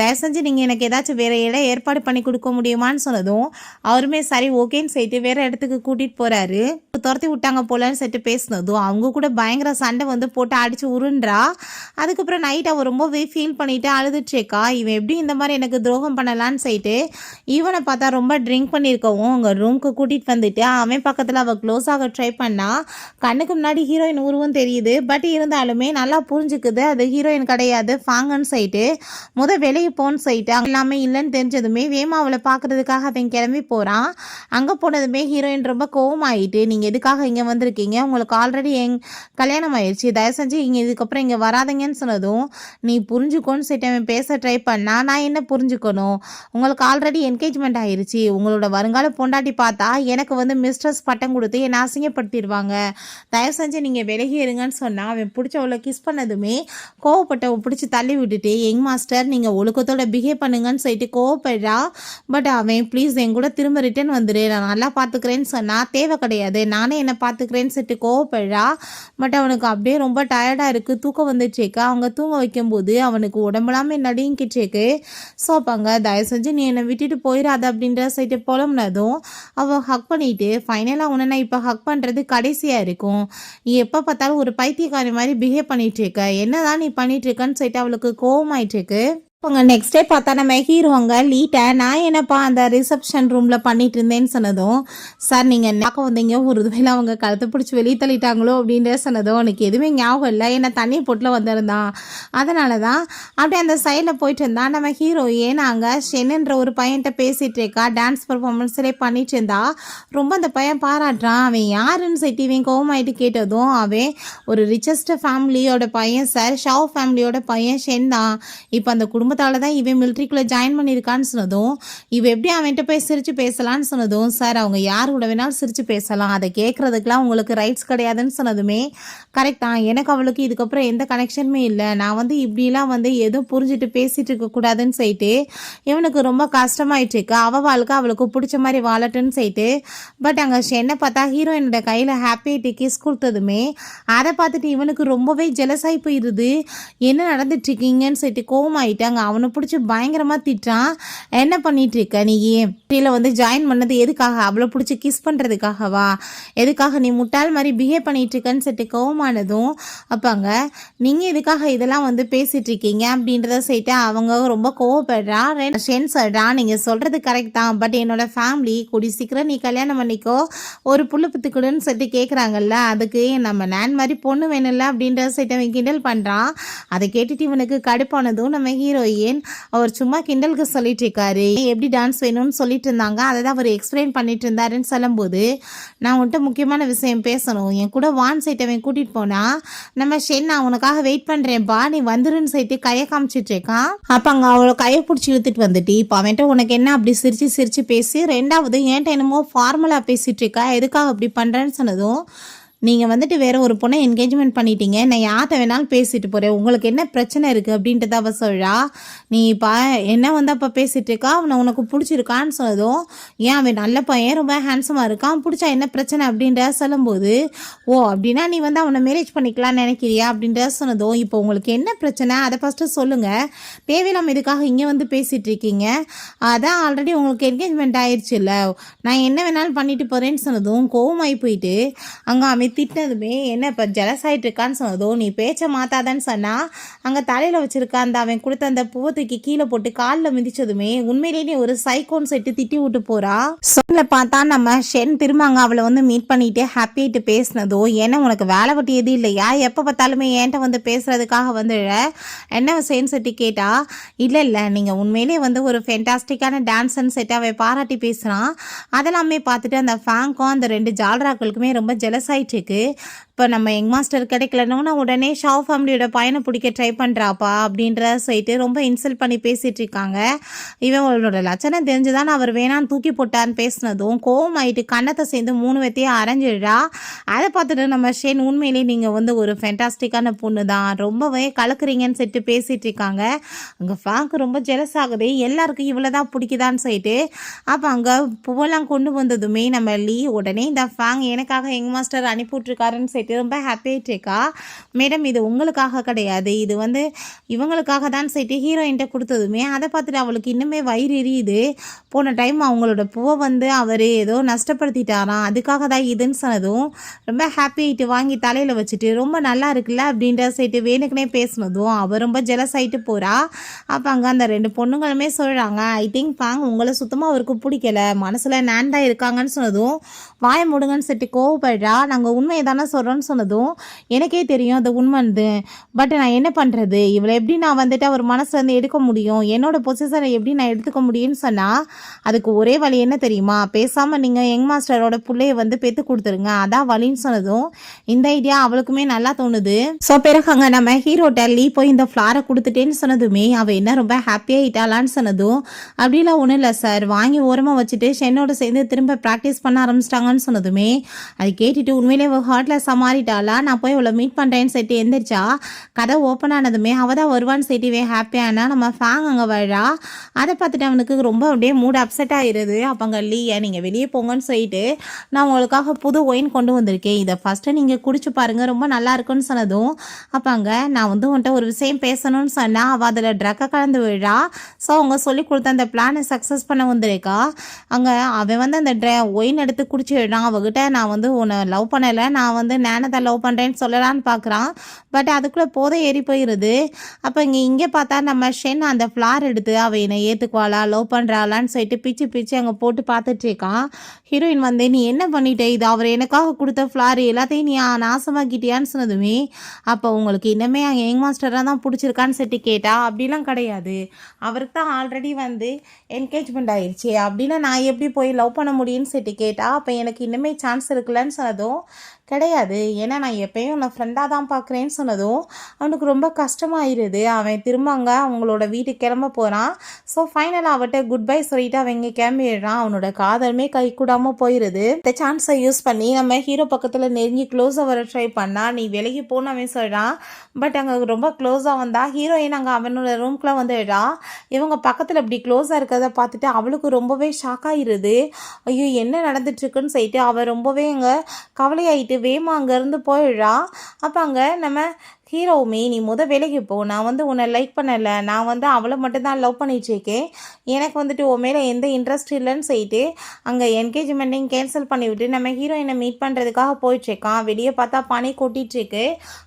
தயவு செஞ்சு நீங்கள் எனக்கு ஏதாச்சும் வேறு இடம் ஏற்பாடு பண்ணி கொடுக்க முடியுமான்னு சொன்னதும் அவருமே சரி ஓகேன்னு சொல்லிட்டு வேறு இடத்துக்கு கூட்டிகிட்டு போகிறாரு. துரத்தி விட்டாங்க போலன்னு சொல்லிட்டு பேசினதும் அவங்க கூட பயங்கர சண்டை வந்து போட்டு அடித்து உருன்றா. அதுக்கப்புறம் நைட் அவள் ரொம்பவே ஃபீல் பண்ணிவிட்டு அழுதுட்ருக்கா. இவன் எப்படி இந்த மாதிரி எனக்கு துரோகம் பண்ணலான்னு சொல்லிட்டு இவனை பார்த்தா ரொம்ப ட்ரிங்க் பண்ணியிருக்கவும் அவங்க ரூமுக்கு கூட்டிகிட்டு வந்துட்டு அவன் பக்கத்தில் அவள் க்ளோஸ் ஆக ட்ரை பண்ணா. கண்ணுக்கு முன்னாடி ஹீரோயின் உருவம் தெரியுது. பட் இருந்தாலுமே நல்லா புரிஞ்சுக்குது அது ஹீரோயின் கிடையாது. கிடையாது ஃபாங்கன்னு சொல்லிட்டு வெளியே போன்னு சொல்லிட்டு அங்கே எல்லாமே இல்லைன்னு தெரிஞ்சதுமே வேமா அவளை பார்க்கறதுக்காக அவன் கிளம்பி போகிறான். அங்கே போனதுமே ஹீரோயின் ரொம்ப கோவமாயிட்டு, நீங்கள் எதுக்காக இங்கே வந்திருக்கீங்க, உங்களுக்கு ஆல்ரெடி கல்யாணம் ஆயிடுச்சு, தயவு செஞ்சு இங்கே இதுக்கப்புறம் இங்கே வராதீங்கன்னு சொன்னதும் நீ புரிஞ்சுக்கோன்னு சொல்லிட்டு அவன் பேச ட்ரை பண்ணா. நான் என்ன புரிஞ்சுக்கணும், உங்களுக்கு ஆல்ரெடி என்கேஜ்மெண்ட் ஆயிடுச்சு, உங்களோட வருங்கால பொண்டாட்டி பார்த்தா எனக்கு மிஸ்ட்ரஸ் பட்டம் கொடுத்து என்னை அசிங்கப்படுத்திடுவாங்க, தயவு செஞ்சு நீங்கள் விலகி இருங்கன்னு சொன்னால் அவன் பிடிச்சவளை கிஸ் பண்ணதுமே கோவப்பட்டவ பிடிச்சி தள்ளி விட்டுட்டு யங் மாஸ்டர் நீங்கள் ஒழுக்கத்தோட பிஹேவ் பண்ணுங்கன்னு சொல்லிட்டு கோவப்படுறா. பட் அவன் ப்ளீஸ் என் கூட திரும்ப ரிட்டர்ன் வந்துடு, நான் நல்லா பார்த்துக்கிறேன்னு சொன்னால் தேவை கிடையாது, நானே என்னை பார்த்துக்கிறேன்னு சொல்லிட்டு கோவப்படுறா. பட் அவனுக்கு அப்படியே ரொம்ப டயர்டாக இருக்குது, தூக்கம் வந்துச்சேக்கு. அவங்க தூங்க வைக்கும்போது அவனுக்கு உடம்புலாமே நடுங்கிச்சேக்கு. ஸோ அப்பாங்க தயவு செஞ்சு நீ என்னை விட்டுட்டு போயிடாத அப்படின்ற சைட்டு புலம்புனதும் அவள் ஹக் பண்ணிட்டு ஃபைனலாக உன்னை நான் இப்போ ஹக் பண்ணுறது கடைசியாக இருக்கும், நீ எப்போ பார்த்தாலும் ஒரு பைத்தியக்காரி மாதிரி பிஹேவ் பண்ணிட்டு இருக்க, என்னதான் நீ பண்ணிட்டு இருக்கன்னு சொல்லிட்டு அவளுக்கு கோவமாயிட்டு இருக்கு. அவங்க நெக்ஸ்ட் டே பார்த்தா நம்ம ஹீரோங்க லீட்டை நான் என்னப்பா அந்த ரிசப்ஷன் ரூமில் பண்ணிட்டு இருந்தேன்னு சொன்னதும், சார் நீங்கள் பார்க்க வந்தீங்க, ஒரு வேளை அவங்க கழுத்தை பிடிச்சி வெளியே தள்ளிட்டாங்களோ அப்படின்ற சொன்னதும் எனக்கு எதுவுமே ஞாபகம் இல்லை, என்ன தண்ணி போட்டில் வந்திருந்தான், அதனால தான் அப்படியே அந்த சைடில் போயிட்டு இருந்தா. நம்ம ஹீரோயின் அங்கே ஷென்னுன்ற ஒரு பையன்கிட்ட பேசிகிட்டு இருக்கா, டான்ஸ் பர்ஃபார்மன்ஸ்லேயே பண்ணிட்டு இருந்தா. ரொம்ப அந்த பையன் பாராட்டுறான். அவன் யாருன்னு சொல்லிட்டு இவன் கோவமாயிட்டு கேட்டதும் அவன் ஒரு ரிச்சஸ்ட் ஃபேமிலியோட பையன் சார், ஷாவ் ஃபேமிலியோட பையன் ஷென் தான், இப்போ அந்த குடும்பத்தால் தான் இவன் மிலிட்ரிக்குள்ளே ஜாயின் பண்ணியிருக்கான்னு சொன்னதும் இவ எப்படி அவன்கிட்ட போய் சிரித்து பேசலான்னு சொன்னதும், சார் அவங்க யார் கூட வேணாலும் சிரித்து பேசலாம், அதை கேட்குறதுக்கெலாம் உங்களுக்கு ரைட்ஸ் கிடையாதுன்னு சொன்னதுமே கரெக்ட் தான், எனக்கு அவளுக்கு இதுக்கப்புறம் எந்த கனெக்ஷனுமே இல்லை, நான் இப்படிலாம் எதுவும் புரிஞ்சுட்டு பேசிகிட்டு இருக்கக்கூடாதுன்னு சொல்லிட்டு இவனுக்கு ரொம்ப கஷ்டமாயிட்டு இருக்கு. வாழ்க்கை அவளுக்கு பிடிச்ச மாதிரி வாழட்டுன்னு சொல்லிட்டு. பட் அங்கே ஷென்னை பார்த்தா ஹீரோயினோட கையில் ஹாப்பி கிஸ் கொடுத்ததுமே அதை பார்த்துட்டு இவனுக்கு ரொம்பவே ஜெலஸாகி போயிடுது. என்ன நடந்துட்டு இருக்கீங்கன்னு சொல்லிட்டு கோவமாயிட்டாங்க. அவனை பிடிச்சி பயங்கரமாக திட்டான். என்ன பண்ணிட்டு இருக்க நீ, டீல ஜாயின் பண்ணது எதுக்காக, அவளை பிடிச்சி கிஸ் பண்ணுறதுக்காகவா, எதுக்காக நீ முட்டாள் மாதிரி பிஹேவ் பண்ணிட்டு இருக்கன்னு சொல்லிட்டு கோவமானதும் அப்பாங்க நீங்கள் எதுக்காக இதெல்லாம் பேசிட்டு இருக்கீங்க அப்படின்றத சொல்லிட்டு அவங்க ரொம்ப கோவப்படுறா. ஷென் சொல்றா, நீங்கள் சொல்கிறது கரெக்ட் தான், பட் என்னோட ஃபேமிலி கூடி சீக்கிரம் நீ கல்யாணம் பண்ணிக்கோ, ஒரு புள்ள புத்துக்குடுன்னு சொல்லிட்டு கேட்குறாங்கல்ல, அதுக்கு நம்ம நான் மாதிரி பொண்ணு வேணும்ல அப்படின்றத சொல்லிட்டு அவன் கிண்டல் பண்ணுறான். அதை கேட்டுட்டு இவனுக்கு கடுப்பானதும் நம்ம ஹீரோயின் அவர் சும்மா கிண்டலுக்கு சொல்லிட்டு இருக்காரு, எப்படி டான்ஸ் வேணும்னு சொல்லிட்டு இருந்தாங்க, அதை தான் அவர் எக்ஸ்பிளைன் பண்ணிட்டு இருந்தாருன்னு சொல்லும்போது நான் உன்கிட்ட முக்கியமான விஷயம் பேசணும், என் கூட வான் சைட்டை அவன் கூட்டிகிட்டு போனா நம்ம ஷென் நான் உனக்காக வெயிட் பண்ணுறேன்ப்பா, நீ வந்துருன்னு சொல்லிட்டு கையை காமிச்சிட்டு இருக்கான். அப்போ அங்கே அவளை கையை பிடிச்சி இழுத்துட்டு வந்துட்டு இப்போ அவன்கிட்ட உனக்கு என்ன அப்படி சிரிச்சு சிரிச்சு பேசி, ரெண்டாவது ஏன்ட்ட என்னமோ ஃபார்மலாக பேசிட்டு இருக்கா, எதுக்காக அப்படி பண்ணுறேன்னு சொன்னதும், நீங்கள் வேறு ஒரு பொண்ணை என்கேஜ்மெண்ட் பண்ணிட்டீங்க, நான் யார்கிட்ட வேணாலும் பேசிட்டு போகிறேன், உங்களுக்கு என்ன பிரச்சனை இருக்குது அப்படின்றத அவள் சொல்கிறா. நீ இப்போ என்ன அப்போ பேசிகிட்டு இருக்கா, அவனை உனக்கு பிடிச்சிருக்கான்னு சொன்னதும், ஏன் அவன் நல்ல பையன் ரொம்ப ஹேண்ட்ஸமாக இருக்கான், பிடிச்சா என்ன பிரச்சனை அப்படின்ற சொல்லும்போது, ஓ அப்படின்னா நீ அவனை மேரேஜ் பண்ணிக்கலான்னு நினைக்கிறியா அப்படின்ற சொன்னதும், இப்போ உங்களுக்கு என்ன பிரச்சனை அதை ஃபஸ்ட்டு சொல்லுங்கள், தேவையில்லாமல் இதுக்காக இங்கே பேசிகிட்டு இருக்கீங்க, அதான் ஆல்ரெடி உங்களுக்கு என்கேஜ்மெண்ட் ஆயிடுச்சு இல்லை, நான் என்ன வேணாலும் பண்ணிட்டு போகிறேன்னு சொன்னதும் கோவமாகி போயிட்டு அங்கே அவன் திட்டினதுமே என்ன இப்போ ஜெலஸ் ஆகிட்டு இருக்கான்னு சொன்னதோ, நீ பேச்சை மாத்தாதான்னு சொன்னால் அங்கே தலையில் வச்சுருக்க அந்த அவன் கொடுத்த அந்த பூவை தூக்கி கீழே போட்டு காலில் மிதிச்சதுமே உண்மையிலேயே நீ ஒரு சைக்கோன்னு செட்டு திட்டி விட்டு போகிறா. சொன்னில் பார்த்தா நம்ம ஷென் திரும்ப அங்கே அவளை மீட் பண்ணிட்டு ஹாப்பியாகிட்டு பேசினதோ, ஏன்னா உனக்கு வேலை வட்டி எதுவும் இல்லையா, எப்போ பார்த்தாலுமே என்கிட்ட பேசுகிறதுக்காக என்ன செய்யன்னு சொல்லிட்டு கேட்டா, இல்லை நீங்கள் உண்மையிலே ஒரு ஃபென்டாஸ்டிக்கான டான்ஸ்ன்னு செட்டு அவன் பாராட்டி பேசுகிறான். அதெல்லாமே பார்த்துட்டு அந்த ஃபேங்க்கும் அந்த 2 ஜால்ராக்களுக்குமே ரொம்ப ஜெலஸ் ஆகிட்டு. இப்போ நம்ம யங் மாஸ்டர் கிடைக்கலன்னா உடனே ஷாவ் ஃபேமிலியோட பையனை பிடிக்க ட்ரை பண்ணுறாப்பா அப்படின்ற சொல்லிட்டு ரொம்ப இன்சல்ட் பண்ணி பேசிகிட்டு இருக்காங்க. இவன் அவளோட லட்சணம் தெரிஞ்சுதான் அவர் வேணான்னு தூக்கி போட்டான்னு பேசினதும் கோவமாயிட்டு கண்ணத்தை சேர்ந்து 3 வெத்தையும் அரைஞ்சிடுறா. அதை பார்த்துட்டு நம்ம ஷென் உண்மையிலேயே நீங்கள் ஒரு ஃபென்டாஸ்டிக்கான பொண்ணு தான், ரொம்பவே கலக்குறீங்கன்னு சொல்லிட்டு பேசிகிட்டு இருக்காங்க. அங்கே ஃபேங்க்கு ரொம்ப ஜெலஸ் ஆகுது, எல்லாருக்கும் இவ்வளோ தான் பிடிக்குதான்னு சொல்லிட்டு. அப்போ அங்கே பூவெல்லாம் கொண்டு வந்ததுமே நம்ம லீ உடனே இந்த ஃபேங் எனக்காக யங் மாஸ்டர் அனுப்பிவிட்ருக்காருன்னு சொல்லிட்டு ரொம்ப ஹாப்பியாகிட்டு இருக்கா. மேடம் இது உங்களுக்காக கிடையாது, இது இவங்களுக்காக தான் சொல்லிட்டு ஹீரோயின்ட்ட கொடுத்ததுமே அதை பார்த்துட்டு அவளுக்கு இன்னுமே வயிறு எரியுது. போன டைம் அவங்களோட பூவை அவர் ஏதோ நஷ்டப்படுத்திட்டாராம், அதுக்காக தான் இதுன்னு சொன்னதும் ரொம்ப ஹாப்பியாகிட்டு வாங்கி தலையில் வச்சுட்டு ரொம்ப நல்லா இருக்குல்ல அப்படின்ற சொல்லிட்டு வேணுக்குனே பேசினதும் அவள் ரொம்ப ஜெலஸ் ஆகிட்டு போகிறா. அப்போ அங்கே அந்த 2 பொண்ணுங்களுமே சொல்கிறாங்க, ஐ திங்க் பாங்க உங்களை சுத்தமாக அவருக்கு பிடிக்கல, மனசில் நேண்டாக இருக்காங்கன்னு சொன்னதும் வாய முடுங்கன்னு சொல்லிட்டு கோவப்படுறா. நாங்கள் உண்மையை தானே சொல்கிறோம், போகிறோன்னு சொன்னதும் எனக்கே தெரியும் அது உண்மைன்னு. பட் நான் என்ன பண்ணுறது, இவளை எப்படி நான் வந்துட்டு அவர் மனசுலேருந்து எடுக்க முடியும், என்னோட பொசிஷனை எப்படி நான் எடுத்துக்க முடியும்னு சொன்னால் அதுக்கு ஒரே வழி என்ன தெரியுமா, பேசாமல் நீங்கள் யங் மாஸ்டரோட பிள்ளைய வந்து பெற்று கொடுத்துருங்க, அதான் வழின்னு சொன்னதும் இந்த ஐடியா அவளுக்குமே நல்லா தோணுது. ஸோ பிறகு அங்கே நம்ம ஹீரோட்ட லீ போய் இந்த ஃப்ளாரை கொடுத்துட்டேன்னு சொன்னதுமே அவள் என்ன ரொம்ப ஹாப்பியாகிட்டாளான்னு சொன்னதும் அப்படிலாம் ஒன்றும் இல்லை சார், வாங்கி ஓரமாக வச்சுட்டு ஷென்னோட சேர்ந்து திரும்ப ப்ராக்டிஸ் பண்ண ஆரம்பிச்சிட்டாங்கன்னு சொன்னதுமே அது கேட்டுட்டு உண்மையிலே ஹார்ட்லெஸ்ஸாக மாறிட்டாளா. நான் போய் அவளை மீட் பண்ணுறேன்னு சொல்லிட்டு எந்திரிச்சா கதை ஓப்பன் ஆனதுமே அவள் தான் வருவான்னு சொல்லிட்டு ஹாப்பியானா நம்ம ஃபேங் அங்கே வழா. அதை பார்த்துட்டு அவனுக்கு ரொம்ப அப்படியே மூட் அப்செட் ஆகிடுது. அப்போ அங்கே லீயா நீங்கள் வெளியே போங்கன்னு சொல்லிட்டு நான் உங்களுக்காக புது ஒயின் கொண்டு வந்திருக்கேன், இதை ஃபஸ்ட்டு நீங்கள் குடிச்சு பாருங்கள், ரொம்ப நல்லா இருக்குன்னு சொன்னதும் அப்போ அங்கே நான் வந்து உன்ட்ட ஒரு விஷயம் பேசணும்னு சொன்னால் அவள் அதில் ட்ரக்கை கலந்து விழா. ஸோ அவங்க சொல்லி கொடுத்த அந்த பிளானை சக்ஸஸ் பண்ண வந்திருக்கா. அங்கே அவன் வந்து அந்த ஒயின் எடுத்து குடிச்சு விடுறான். அவகிட்ட நான் வந்து உன்னை லவ் பண்ணலை, நான் வந்து நேனத்தை லவ் பண்ணுறேன்னு சொல்லலான்னு பார்க்குறான். பட் அதுக்குள்ளே போதை ஏறி போயிடுது. அப்போ இங்கே பார்த்தா நம்ம ஷென் அந்த ஃப்ளார் எடுத்து அவள் என்னை ஏற்றுக்குவாளா லவ் பண்ணுறாளான்னு சொல்லிட்டு பிச்சு பிச்சு அங்கே போட்டு பார்த்துட்டு இருக்கான். ஹீரோயின் வந்து நீ என்ன பண்ணிட்டே, இது அவர் எனக்காக கொடுத்த ஃப்ளார் எல்லாத்தையும் நீ நாசமாக்கிட்டியான்னு சொன்னதுமே அப்போ உங்களுக்கு இன்னமே யங் மாஸ்டராக தான் பிடிச்சிருக்கான்னு சொல்லிட்டு கேட்டா அப்படிலாம் கிடையாது, அவருக்கு தான் ஆல்ரெடி வந்து என்கேஜ்மெண்ட் ஆயிடுச்சு, அப்படின்னா நான் எப்படி போய் லவ் பண்ண முடியும்னு சொல்லிட்டு கேட்டா அப்போ எனக்கு இன்னுமே சான்ஸ் இருக்குல்லன்னு சொன்னதும் கிடையாது, ஏன்னா நான் எப்பயும் உன்னை ஃப்ரெண்டாக தான் பார்க்குறேன்னு சொன்னதும் அவனுக்கு ரொம்ப கஷ்டமாயிருது. அவன் திரும்ப அங்கே அவங்களோட வீட்டுக்கு கிளம்ப போகிறான். ஸோ ஃபைனலாக அவட்ட குட் பை சொல்லிட்டு அவன் இங்கே கிளம்பிடுறான். அவனோட காதலுமே கை கூடாமல் போயிடுது. இந்த சான்ஸை யூஸ் பண்ணி நம்ம ஹீரோ பக்கத்தில் நெருங்கி க்ளோஸாக வர ட்ரை பண்ணா நீ விலகி போன்னு அவன் சொல்கிறான். பட் அங்கே ரொம்ப க்ளோஸாக வந்தால் ஹீரோயின் அங்கே அவனோட ரூம்க்குலாம் வந்துடுறா. இவங்க பக்கத்தில் இப்படி க்ளோஸாக இருக்கிறத பார்த்துட்டு அவளுக்கு ரொம்பவே ஷாக் ஆகிடுது. ஐயோ என்ன நடந்துட்டுருக்குன்னு சொல்லிட்டு அவள் ரொம்பவே அங்கே கவலையாயிட்டு வேமா அங்கேருந்து போயிடுறா. அப்போ அங்கே நம்ம ஹீரோவுமே நீ விலைக்கு போ, நான் வந்து உன்னை லைக் பண்ணலை, நான் வந்து அவளை மட்டும்தான் லவ் பண்ணிகிட்ருக்கேன், எனக்கு வந்துட்டு உன் மேலே எந்த இன்ட்ரெஸ்ட் இல்லைன்னு சொல்லிட்டு அங்கே என்கேஜ்மெண்ட்டையும் கேன்சல் பண்ணிவிட்டு நம்ம ஹீரோயினை மீட் பண்ணுறதுக்காக போயிட்டுருக்கான். வெளியே பார்த்தா பனி கொட்டிகிட்ருக்கு.